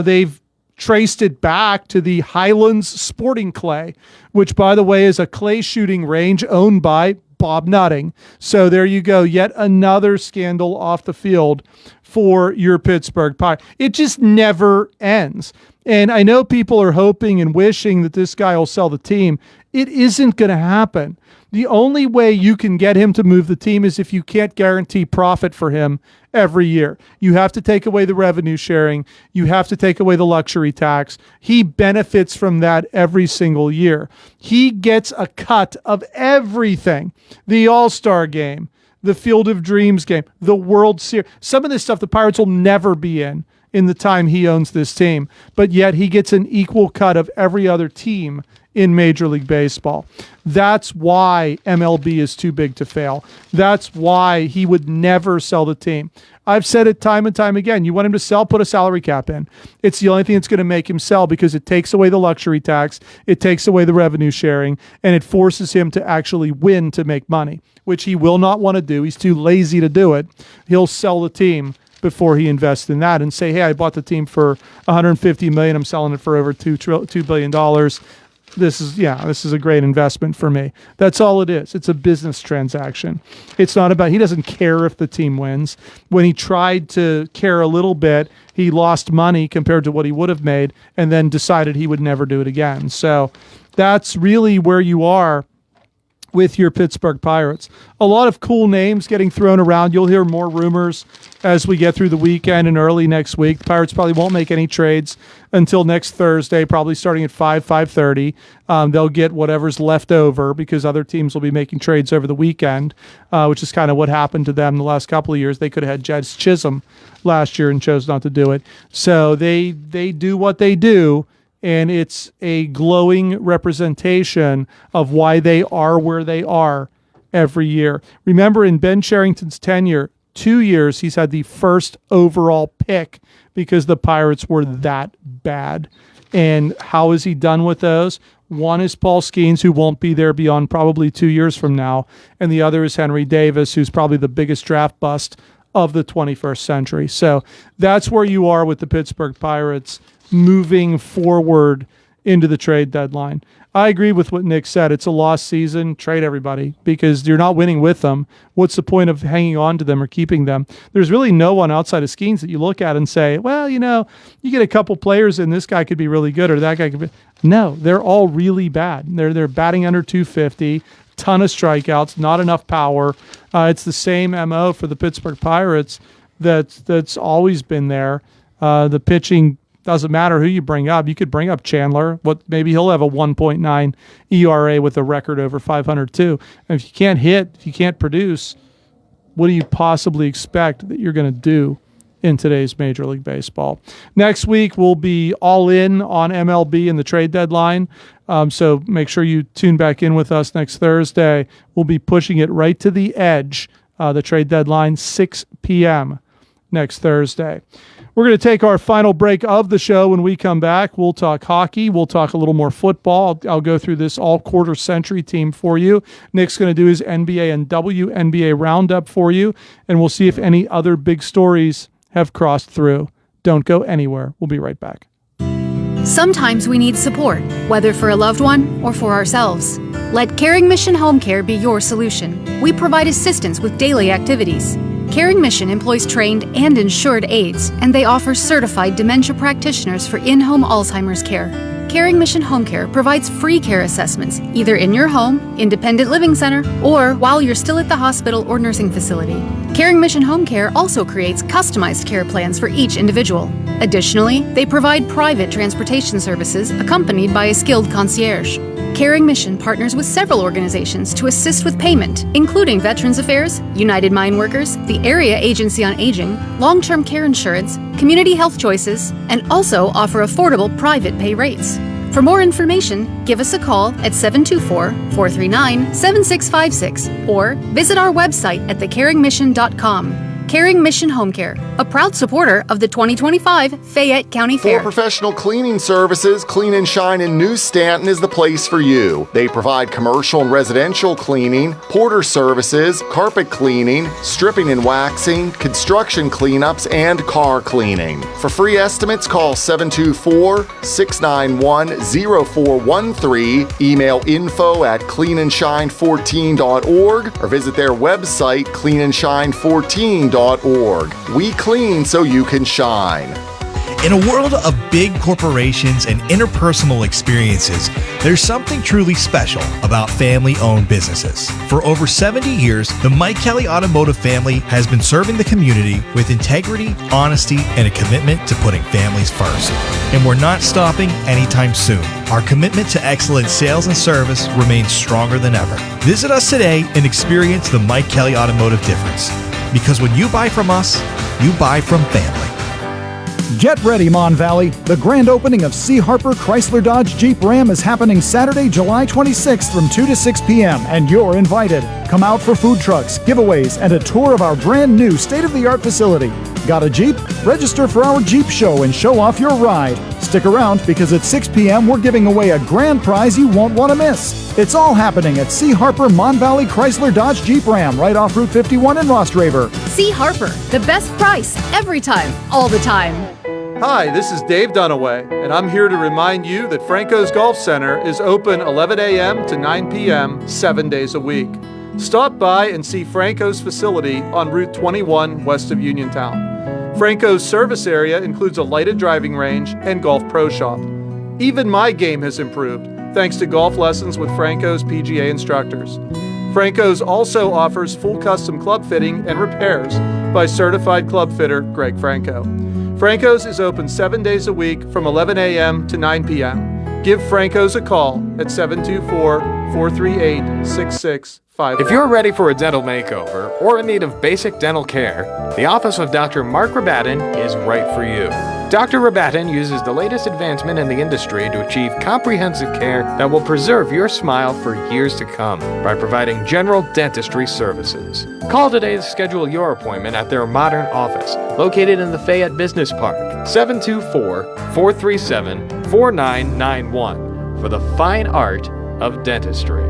They've traced it back to the Highlands Sporting Clay, which, by the way, is a clay shooting range owned by Bob Nutting. So there you go. Yet another scandal off the field for your Pittsburgh Pirates. It just never ends. And I know people are hoping and wishing that this guy will sell the team. It isn't going to happen. The only way you can get him to move the team is if you can't guarantee profit for him every year. You have to take away the revenue sharing. You have to take away the luxury tax. He benefits from that every single year. He gets a cut of everything. The All-Star game, the Field of Dreams game, the World Series. Some of this stuff the Pirates will never be in the time he owns this team, but yet he gets an equal cut of every other team in Major League Baseball. That's why MLB is too big to fail. That's why he would never sell the team. I've said it time and time again. You want him to sell, put a salary cap in. It's the only thing that's going to make him sell because it takes away the luxury tax, it takes away the revenue sharing, and it forces him to actually win to make money, which he will not want to do. He's too lazy to do it. He'll sell the team before he invests in that and say, hey, I bought the team for $150 million. I'm selling it for over $2 billion. This is a great investment for me. That's all it is. It's a business transaction. It's not about, he doesn't care if the team wins. When he tried to care a little bit, he lost money compared to what he would have made and then decided he would never do it again. So that's really where you are with your Pittsburgh Pirates. A lot of cool names getting thrown around. You'll hear more rumors as we get through the weekend and early next week. The Pirates probably won't make any trades until next Thursday, probably starting at 5:30. They'll get whatever's left over because other teams will be making trades over the weekend, which is kind of what happened to them the last couple of years. They could have had Jazz Chisholm last year and chose not to do it. So they do what they do, and it's a glowing representation of why they are where they are every year. Remember, in Ben Cherington's tenure, 2 years he's had the first overall pick because the Pirates were that bad. And how is he done with those? One is Paul Skeens, who won't be there beyond probably 2 years from now, and the other is Henry Davis, who's probably the biggest draft bust of the 21st century. So that's where you are with the Pittsburgh Pirates moving forward into the trade deadline. I agree with what Nick said. It's a lost season. Trade everybody because you're not winning with them. What's the point of hanging on to them or keeping them? There's really no one outside of Skeens that you look at and say, well, you get a couple players and this guy could be really good or that guy could be. No, they're all really bad. They're batting under 250, ton of strikeouts, not enough power. It's the same MO for the Pittsburgh Pirates that's always been there. The pitching doesn't matter who you bring up. You could bring up Chandler. Maybe he'll have a 1.9 ERA with a record over 500 too. And if you can't hit, if you can't produce, what do you possibly expect that you're going to do in today's Major League Baseball? Next week, we'll be all in on MLB and the trade deadline. So make sure you tune back in with us next Thursday. We'll be pushing it right to the edge, the trade deadline, 6 p.m. next Thursday. We're going to take our final break of the show. When we come back, we'll talk hockey. We'll talk a little more football. I'll go through this all-quarter century team for you. Nick's going to do his NBA and WNBA roundup for you, and we'll see if any other big stories have crossed through. Don't go anywhere. We'll be right back. Sometimes we need support, whether for a loved one or for ourselves. Let Caring Mission Home Care be your solution. We provide assistance with daily activities. Caring Mission employs trained and insured aides, and they offer certified dementia practitioners for in-home Alzheimer's care. Caring Mission Home Care provides free care assessments, either in your home, independent living center, or while you're still at the hospital or nursing facility. Caring Mission Home Care also creates customized care plans for each individual. Additionally, they provide private transportation services accompanied by a skilled concierge. Caring Mission partners with several organizations to assist with payment, including Veterans Affairs, United Mine Workers, the Area Agency on Aging, Long-Term Care Insurance, Community Health Choices, and also offer affordable private pay rates. For more information, give us a call at 724-439-7656 or visit our website at thecaringmission.com. Caring Mission Home Care, a proud supporter of the 2025 Fayette County Fair. For professional cleaning services, Clean and Shine in New Stanton is the place for you. They provide commercial and residential cleaning, porter services, carpet cleaning, stripping and waxing, construction cleanups, and car cleaning. For free estimates, call 724-691-0413, email info@cleanandshine14.org, or visit their website, cleanandshine14.org. We clean so you can shine. In a world of big corporations and interpersonal experiences, there's something truly special about family-owned businesses. For over 70 years, the Mike Kelly Automotive family has been serving the community with integrity, honesty, and a commitment to putting families first. And we're not stopping anytime soon. Our commitment to excellent sales and service remains stronger than ever. Visit us today and experience the Mike Kelly Automotive difference. Because when you buy from us, you buy from family. Get ready, Mon Valley. The grand opening of C. Harper Chrysler Dodge Jeep Ram is happening Saturday, July 26th from 2 to 6 p.m., and you're invited. Come out for food trucks, giveaways, and a tour of our brand new state-of-the-art facility. Got a Jeep? Register for our Jeep show and show off your ride. Stick around because at 6 p.m. we're giving away a grand prize you won't want to miss. It's all happening at C. Harper Mon Valley Chrysler Dodge Jeep Ram right off Route 51 in Rostraver. C. Harper, the best price every time, all the time. Hi, this is Dave Dunaway, and I'm here to remind you that Franco's Golf Center is open 11 a.m. to 9 p.m. 7 days a week. Stop by and see Franco's facility on Route 21 west of Uniontown. Franco's service area includes a lighted driving range and golf pro shop. Even my game has improved. thanks to golf lessons with Franco's PGA instructors. Franco's also offers full custom club fitting and repairs by certified club fitter Greg Franco. Franco's is open 7 days a week from 11 a.m. to 9 p.m. Give Franco's a call at 724-438-6651. If you're ready for a dental makeover or in need of basic dental care, the office of Dr. Mark Rabatin is right for you. Dr. Rabatin uses the latest advancement in the industry to achieve comprehensive care that will preserve your smile for years to come by providing general dentistry services. Call today to schedule your appointment at their modern office, located in the Fayette Business Park, 724-437-4991, for the fine art of dentistry.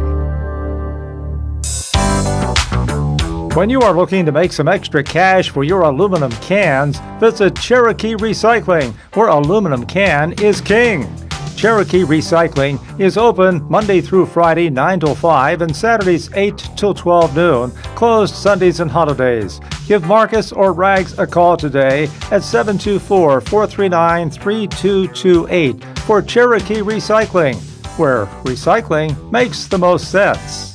When you are looking to make some extra cash for your aluminum cans, visit Cherokee Recycling, where aluminum can is king. Cherokee Recycling is open Monday through Friday 9 till 5 and Saturdays 8 till 12 noon, closed Sundays and holidays. Give Marcus or Rags a call today at 724-439-3228 for Cherokee Recycling, where recycling makes the most sense.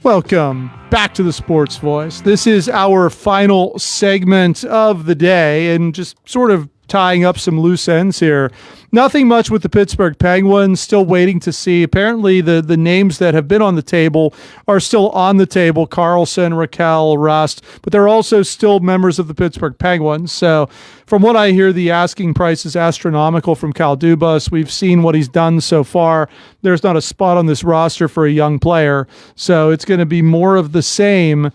Welcome back to the Sports Voice. This is our final segment of the day, and just sort of tying up some loose ends here. Nothing much with the Pittsburgh Penguins, still waiting to see. Apparently the names that have been on the table are still on the table, Carlson, Raquel, Rust, but they're also still members of the Pittsburgh Penguins. So from what I hear, the asking price is astronomical from Kyle Dubas. We've seen what he's done so far. There's not a spot on this roster for a young player, so it's going to be more of the same.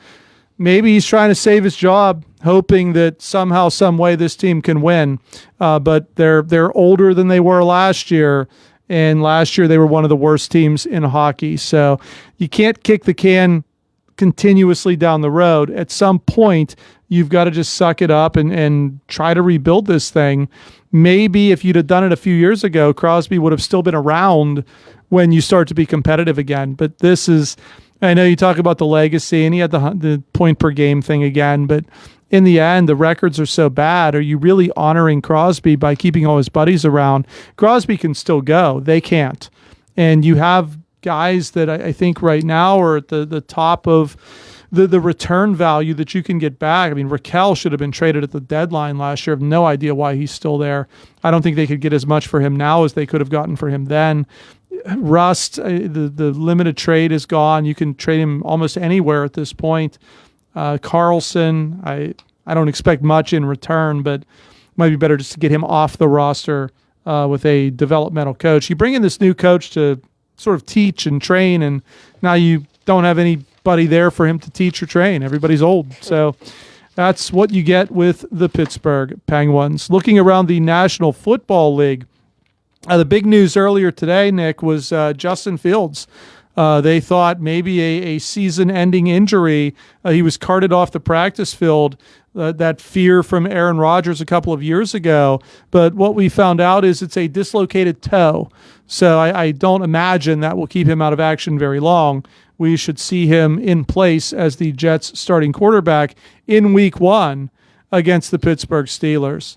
Maybe he's trying to save his job, hoping that somehow, some way this team can win. But they're older than they were last year, and last year they were one of the worst teams in hockey. So you can't kick the can continuously down the road. At some point, you've got to just suck it up and try to rebuild this thing. Maybe if you'd have done it a few years ago, Crosby would have still been around when you start to be competitive again. But this is... I know you talk about the legacy, and he had the point per game thing again, but in the end, the records are so bad. Are you really honoring Crosby by keeping all his buddies around? Crosby can still go. They can't. And you have guys that I think right now are at the top of the return value that you can get back. I mean, Raquel should have been traded at the deadline last year. I have no idea why he's still there. I don't think they could get as much for him now as they could have gotten for him then. Rust, the limited trade is gone. You can trade him almost anywhere at this point. Carlson, I don't expect much in return, but it might be better just to get him off the roster with a developmental coach. You bring in this new coach to sort of teach and train, and now you don't have anybody there for him to teach or train. Everybody's old. So that's what you get with the Pittsburgh Penguins. Looking around the National Football League, the big news earlier today, Nick, was Justin Fields. They thought maybe a season-ending injury. He was carted off the practice field, that fear from Aaron Rodgers a couple of years ago. But what we found out is it's a dislocated toe. So I don't imagine that will keep him out of action very long. We should see him in place as the Jets' starting quarterback in Week 1 against the Pittsburgh Steelers.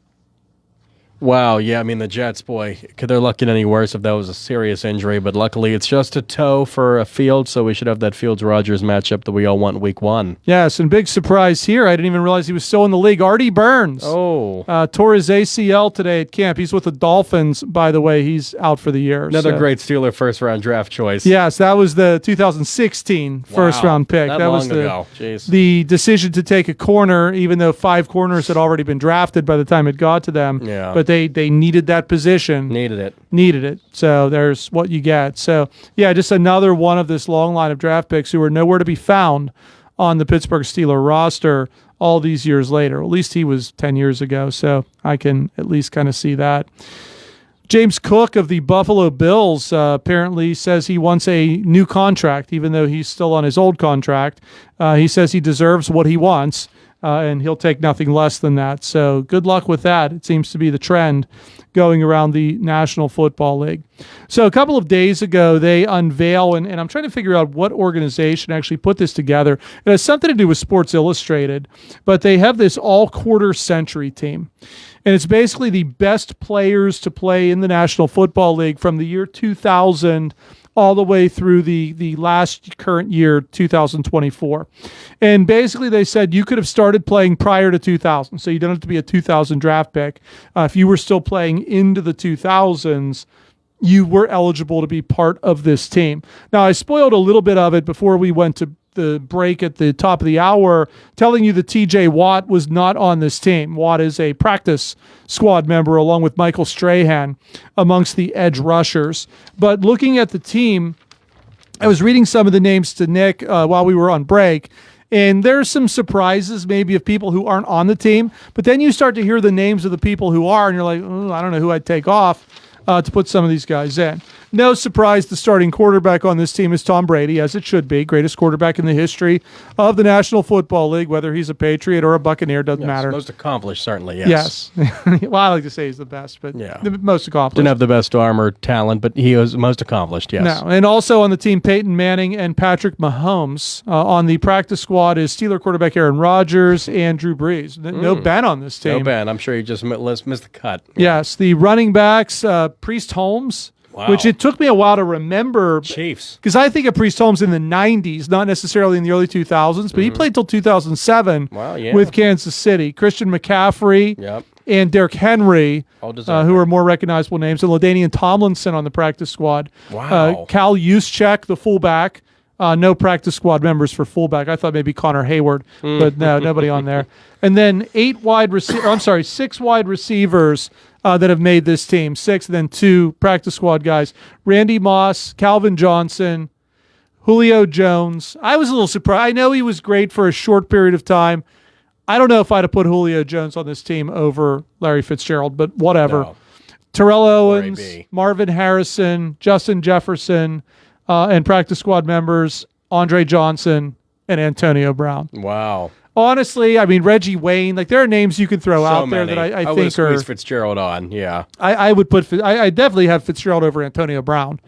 Wow, yeah, I mean, the Jets, boy, could they look at any worse if that was a serious injury, but luckily it's just a toe for a Field, so we should have that Fields-Rodgers matchup that we all want in Week 1. Yes, and big surprise here, I didn't even realize he was still in the league. Artie Burns tore his ACL today at camp. He's with the Dolphins, by the way. He's out for the year. Another great Steeler first-round draft choice. Yes, that was the 2016 first-round pick. That was long ago. Jeez. The decision to take a corner, even though 5 corners had already been drafted by the time it got to them. Yeah. But they needed that position. Needed it. So there's what you get. So, yeah, just another one of this long line of draft picks who are nowhere to be found on the Pittsburgh Steelers roster all these years later. At least he was 10 years ago, so I can at least kind of see that. James Cook of the Buffalo Bills apparently says he wants a new contract, even though he's still on his old contract. He says he deserves what he wants. and he'll take nothing less than that. So good luck with that. It seems to be the trend going around the National Football League. So a couple of days ago, they unveil, and I'm trying to figure out what organization actually put this together. It has something to do with Sports Illustrated, but they have this all-quarter century team. And it's basically the best players to play in the National Football League from the year 2000 all the way through the last current year, 2024. And basically they said you could have started playing prior to 2000, so you don't have to be a 2000 draft pick. If you were still playing into the 2000s, you were eligible to be part of this team. Now, I spoiled a little bit of it before we went to the break at the top of the hour, telling you that TJ Watt was not on this team. Watt is a practice squad member along with Michael Strahan amongst the edge rushers. But looking at the team, I was reading some of the names to Nick while we were on break, and there's some surprises maybe of people who aren't on the team, but then you start to hear the names of the people who are, and you're like, I don't know who I'd take off to put some of these guys in. No surprise, the starting quarterback on this team is Tom Brady, as it should be. Greatest quarterback in the history of the National Football League, whether he's a Patriot or a Buccaneer, doesn't matter. Most accomplished, certainly, yes. Yes. Well, I like to say he's the best, but the most accomplished. Didn't have the best arm or talent, but he was most accomplished, yes. No, and also on the team, Peyton Manning and Patrick Mahomes. On the practice squad is Steeler quarterback Aaron Rodgers and Drew Brees. No Ben on this team. No Ben. I'm sure he just missed the cut. Yes, the running backs, Priest Holmes. Wow. Which it took me a while to remember. Chiefs. Because I think of Priest Holmes in the 90s, not necessarily in the early 2000s, but he played till 2007 with Kansas City. Christian McCaffrey and Derrick Henry, who are more recognizable names, and LaDainian Tomlinson on the practice squad. Wow. Cal Juszczyk, the fullback. No practice squad members for fullback. I thought maybe Connor Hayward, but no, nobody on there. And then 6 wide receivers that have made this team. 6, and then 2 practice squad guys. Randy Moss, Calvin Johnson, Julio Jones. I was a little surprised. I know he was great for a short period of time. I don't know if I'd have put Julio Jones on this team over Larry Fitzgerald, but whatever. No. Terrell Owens, Marvin Harrison, Justin Jefferson, and practice squad members, Andre Johnson and Antonio Brown. Wow. Honestly, I mean, Reggie Wayne, there are names you can throw out there that I think would are... Fitzgerald on, yeah. I would put... I definitely have Fitzgerald over Antonio Brown,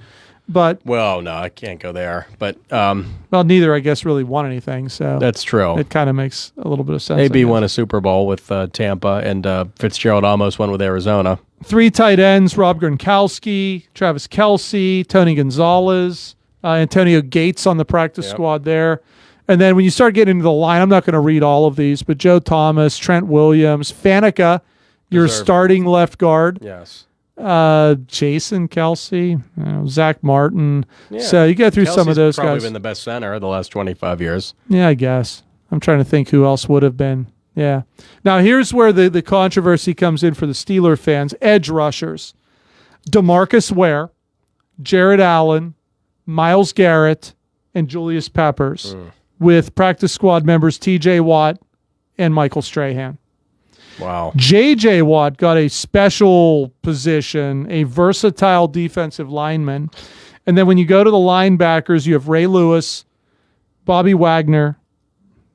but... Well, no, I can't go there, but... well, neither, I guess, really won anything, so... That's true. It kind of makes a little bit of sense. AB won a Super Bowl with Tampa, and Fitzgerald almost won with Arizona. 3 tight ends, Rob Gronkowski, Travis Kelce, Tony Gonzalez, Antonio Gates on the practice squad there. And then when you start getting into the line, I'm not going to read all of these, but Joe Thomas, Trent Williams, Faneca, your starting left guard. Yes. Jason Kelce, Zach Martin. Yeah. So you get through some of those guys. Probably been the best center of the last 25 years. Yeah, I guess. I'm trying to think who else would have been. Yeah. Now here's where the controversy comes in for the Steeler fans. Edge rushers. DeMarcus Ware, Jared Allen, Myles Garrett, and Julius Peppers. With practice squad members TJ Watt and Michael Strahan. Wow. JJ Watt got a special position, a versatile defensive lineman. And then when you go to the linebackers, you have Ray Lewis, Bobby Wagner,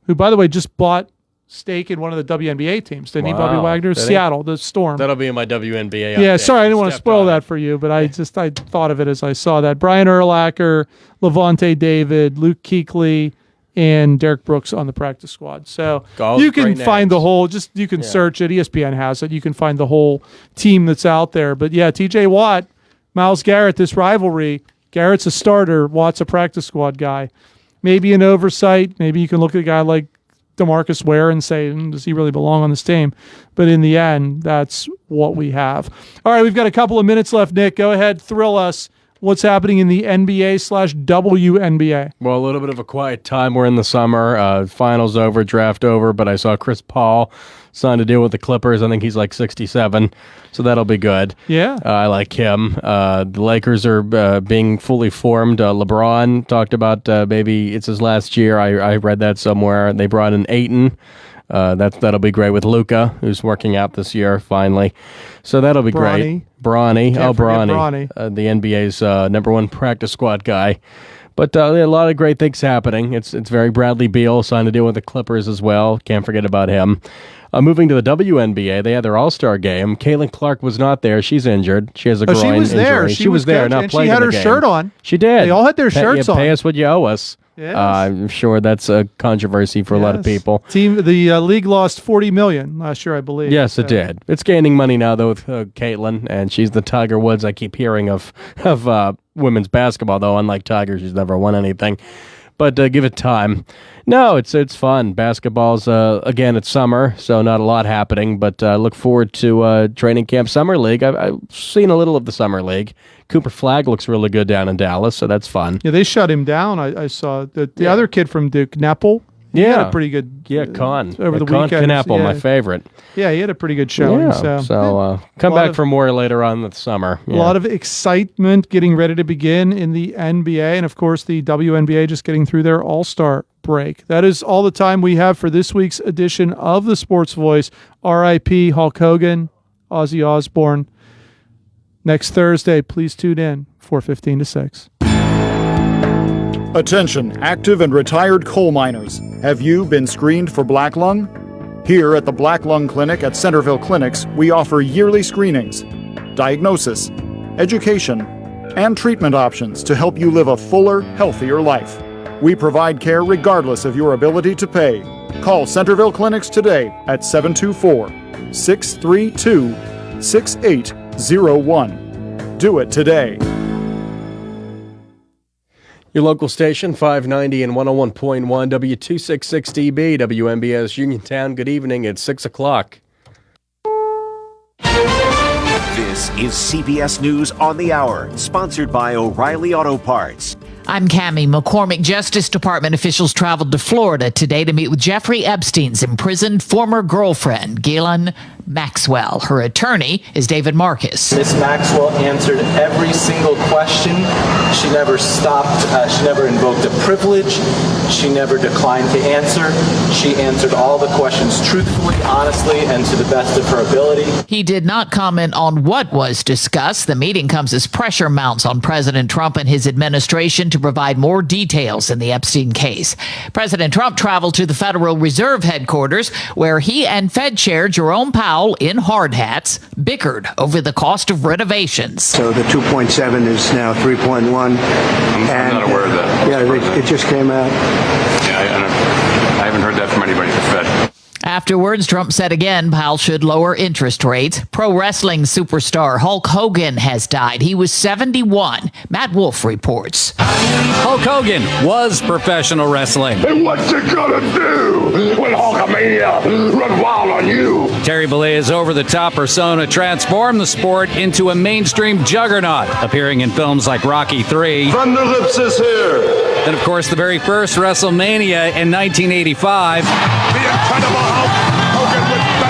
who, by the way, just bought stake in one of the WNBA teams, didn't he, Bobby Wagner? Seattle, the Storm. That'll be in my WNBA Yeah, sorry, I didn't want to spoil that for you, but I thought of it as I saw that. Brian Urlacher, Levante David, Luke Kuechly, and Derek Brooks on the practice squad. So you can find the whole, you can search it. ESPN has it. You can find the whole team that's out there. But yeah, TJ Watt, Myles Garrett, this rivalry. Garrett's a starter. Watt's a practice squad guy. Maybe an oversight. Maybe you can look at a guy like DeMarcus Ware and say, does he really belong on this team? But in the end, that's what we have. All right, we've got a couple of minutes left, Nick. Go ahead, thrill us. What's happening in the NBA/WNBA? Well, a little bit of a quiet time. We're in the summer. Finals over, draft over, but I saw Chris Paul signed a deal with the Clippers. I think he's like 67, so that'll be good. Yeah. I like him. The Lakers are being fully formed. LeBron talked about maybe it's his last year. I read that somewhere. They brought in Ayton. That'll be great with Luka, who's working out this year finally. So that'll be great. Bronny. Bronny. The NBA's number one practice squad guy. But a lot of great things happening. It's very Bradley Beal signed to deal with the Clippers as well. Can't forget about him. Moving to the WNBA, they had their All-Star game. Caitlin Clark was not there. She's injured. She has a groin injury. She was there. She was there, not playing in the game. She had her shirt on. She did. They all had their shirts on. Pay us what you owe us. Yes. I'm sure that's a controversy for a lot of people. The league lost $40 million last year, I believe. Yes, it did. It's gaining money now, though, with Caitlin, and she's the Tiger Woods I keep hearing of women's basketball, though. Unlike Tiger, she's never won anything. But give it time. No, it's fun. Basketball's, again, it's summer, so not a lot happening, but I look forward to training camp Summer League. I've seen a little of the Summer League. Cooper Flagg looks really good down in Dallas, so that's fun. Yeah, they shut him down. I saw the other kid from Duke, Knappel. He had a pretty good Con. over the Con weekend. Knappel, my favorite. Yeah, he had a pretty good showing. Come back for more later on in the summer. A lot of excitement getting ready to begin in the NBA, and of course the WNBA just getting through their All-Star break. That is all the time we have for this week's edition of the Sports Voice. R.I.P. Hulk Hogan, Ozzy Osbourne. Next Thursday, please tune in, 4:15 to 6. Attention, active and retired coal miners. Have you been screened for black lung? Here at the Black Lung Clinic at Centerville Clinics, we offer yearly screenings, diagnosis, education, and treatment options to help you live a fuller, healthier life. We provide care regardless of your ability to pay. Call Centerville Clinics today at 724-632-6801. Do it today. Your local station, 590 and 101.1 W266DB, WNBS Uniontown. Good evening. It's 6 o'clock. This is CBS News on the Hour, sponsored by O'Reilly Auto Parts. I'm Cammie McCormick. Justice Department officials traveled to Florida today to meet with Jeffrey Epstein's imprisoned former girlfriend, Ghislaine Maxwell. Her attorney is David Marcus. Ms. Maxwell answered every single question. She never stopped. She never invoked a privilege. She never declined to answer. She answered all the questions truthfully, honestly, and to the best of her ability. He did not comment on what was discussed. The meeting comes as pressure mounts on President Trump and his administration to provide more details in the Epstein case. President Trump traveled to the Federal Reserve headquarters, where he and Fed Chair Jerome Powell, in hard hats, bickered over the cost of renovations. So the 2.7 is now 3.1. I'm not aware of that. Yeah, it just came out. Yeah, I haven't heard that from anybody at the Fed. Afterwards, Trump said again Powell should lower interest rates. Pro wrestling superstar Hulk Hogan has died. He was 71. Matt Wolf reports. Hulk Hogan was professional wrestling. And what's it gonna do when Hulkamania run wild on you? Terry Bollea's over-the-top persona transformed the sport into a mainstream juggernaut, appearing in films like Rocky III. Thunder Lips is here. And, of course, the very first WrestleMania in 1985. The incredible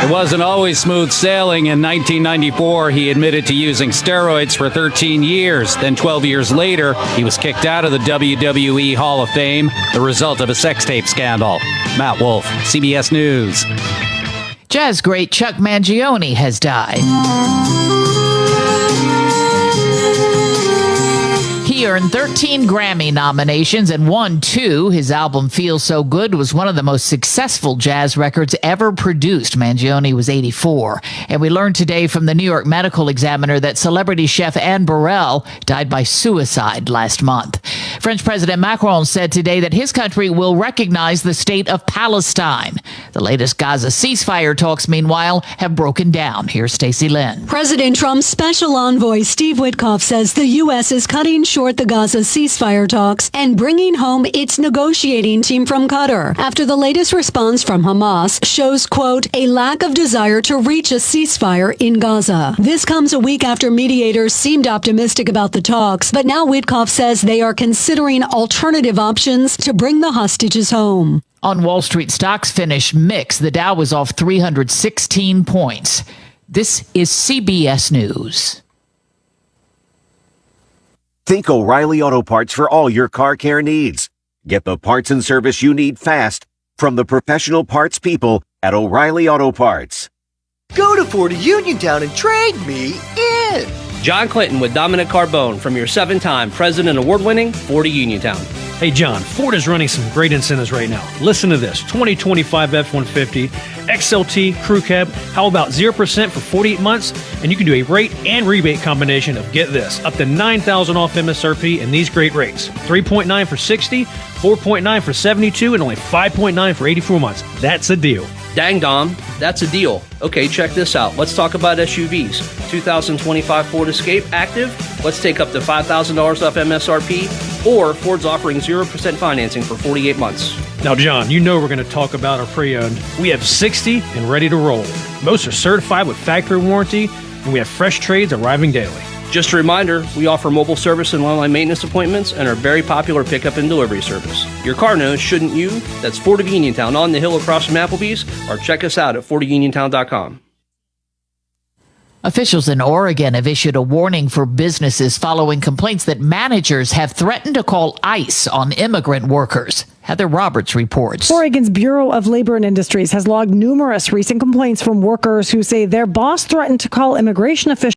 It wasn't always smooth sailing. In 1994, he admitted to using steroids for 13 years. Then 12 years later, he was kicked out of the WWE Hall of Fame, the result of a sex tape scandal. Matt Wolf, CBS News. Jazz great Chuck Mangione has died. He earned 13 Grammy nominations and won 2. His album Feels So Good was one of the most successful jazz records ever produced. Mangione was 84. And we learned today from the New York Medical Examiner that celebrity chef Anne Burrell died by suicide last month. French President Macron said today that his country will recognize the state of Palestine. The latest Gaza ceasefire talks, meanwhile, have broken down. Here's Stacey Lynn. President Trump's special envoy Steve Witkoff says the U.S. is cutting short the Gaza ceasefire talks and bringing home its negotiating team from Qatar after the latest response from Hamas shows, quote, a lack of desire to reach a ceasefire in Gaza. This comes a week after mediators seemed optimistic about the talks, but now Witkoff says they are considering alternative options to bring the hostages home. On Wall Street, stocks finished mixed. The Dow was off 316 points. This is CBS News. Think O'Reilly Auto Parts for all your car care needs. Get the parts and service you need fast from the professional parts people at O'Reilly Auto Parts. Go to Ford of Uniontown and trade me in. John Clinton with Dominic Carbone from your 7-time President Award-winning Ford of Uniontown. Hey John, Ford is running some great incentives right now. Listen to this, 2025 F-150, XLT, Crew Cab, how about 0% for 48 months? And you can do a rate and rebate combination of, get this, up to $9,000 off MSRP and these great rates. 3.9 for 60, 4.9 for 72, and only 5.9 for 84 months. That's a deal. Dang, Dom, that's a deal. Okay, check this out. Let's talk about SUVs. 2025 Ford Escape Active. Let's take up to $5,000 off MSRP, or Ford's offering 0% financing for 48 months. Now, John, you know we're going to talk about our pre-owned. We have 60 and ready to roll. Most are certified with factory warranty, and we have fresh trades arriving daily. Just a reminder, we offer mobile service and online maintenance appointments and are very popular pickup and delivery service. Your car knows, shouldn't you? That's Ford of Uniontown on the hill across from Applebee's, or check us out at FordofUniontown.com. Officials in Oregon have issued a warning for businesses following complaints that managers have threatened to call ICE on immigrant workers. Heather Roberts reports. Oregon's Bureau of Labor and Industries has logged numerous recent complaints from workers who say their boss threatened to call immigration officials